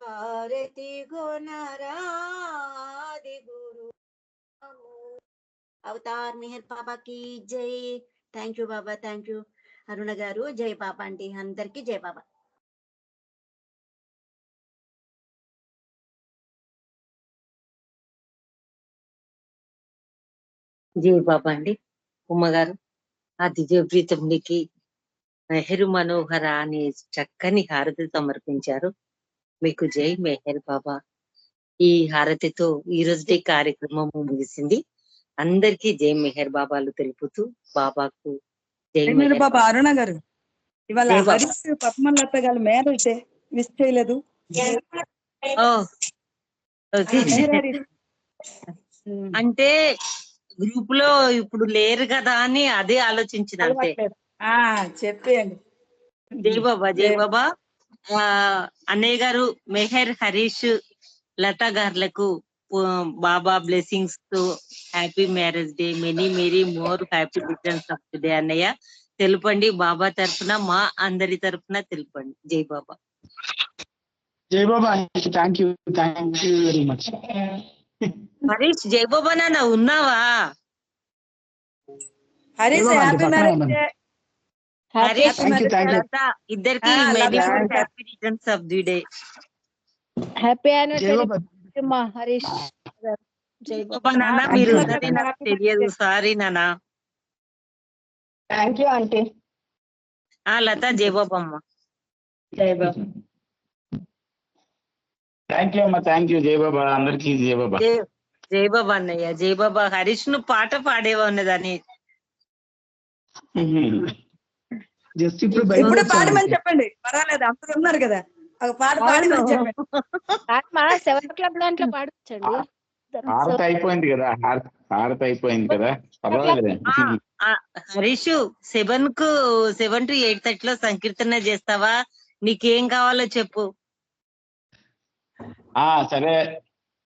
ఆరతి గుణరా ఆది గురు. అవతార్ మెహర్ బాబా కి జై. Thank you Baba, thank you Aruna గారు. జై బాబా అండి, అందరికి జై బాబా. జై బాబా అండి. ఉమ్మ గారు ఆ దివ్య ప్రీతమునికి మెహరు మనోహర అనే చక్కని హారతి సమర్పించారు. మీకు జై మెహర్ బాబా. ఈ హారతితో ఈ రోజు కార్యక్రమం ముగిసింది. అందరికీ జై మెహర్ బాబాలు తెలుపుతూ బాబాకు జై మెహర్ బాబా. అరుణ గారు ఇవాళ జై బాబా. హరీష్ పద్మలత గారు మ్యారేజ్ మిస్ చేయలేదు. ఓ, ఓకే. మెహర్ హరీష్. అంటే గ్రూప్ లో ఇప్పుడు లేరు కదా అని అదే ఆలోచించిన అంతే. చెప్పేయండి. జై బాబా, జై బాబా. అన్నయ్య గారు మెహర్ హరీష్ లత గారులకు బాబా బ్లెస్సింగ్స్ తో happy marriage day, many more happy returns of day అన్నయ్య తెలుపండి. బాబా తరఫున మా అందరి తరఫున తెలుపండి. జై బాబా. జై Baba. Thank you very much. Harish జై బాబా నాన్న ఉన్నావా? Harish happy marriage day. Harish Lata ఇద్దరికి many more happy returns of the day. Happy anniversary మా హరీష్. జై బాబా నాన్న, మీరు ఉన్నది నాకు తెలియదు, సారీ నాన్న. Thank you aunty. లత జై బాబా అమ్మ. జై బాబా. థ్యాంక్ యూ అమ్మా, థ్యాంక్ యూ. జై బాబా, అందరికీ జై బాబా. జై బాబా అన్నయ్య, జై బాబా. హరీష్ ను పాట పాడేవా ఉన్నదని జస్ట్ ఇప్పుడు పాడమని చెప్పండి, పర్వాలేదు, అందరూ ఉన్నారు కదా. ఒక పాట పాడమని చెప్పండి. 7 o'clock దాంట్లో పాడొచ్చండి. హారతి అయిపోయింది కదా, హారతి అయిపోయింది కదా, పర్వాలేదు. హరీష్ 7 to 8:30 లో సంకీర్తన చేస్తావా? నీకేం కావాలో చెప్పు. సరే,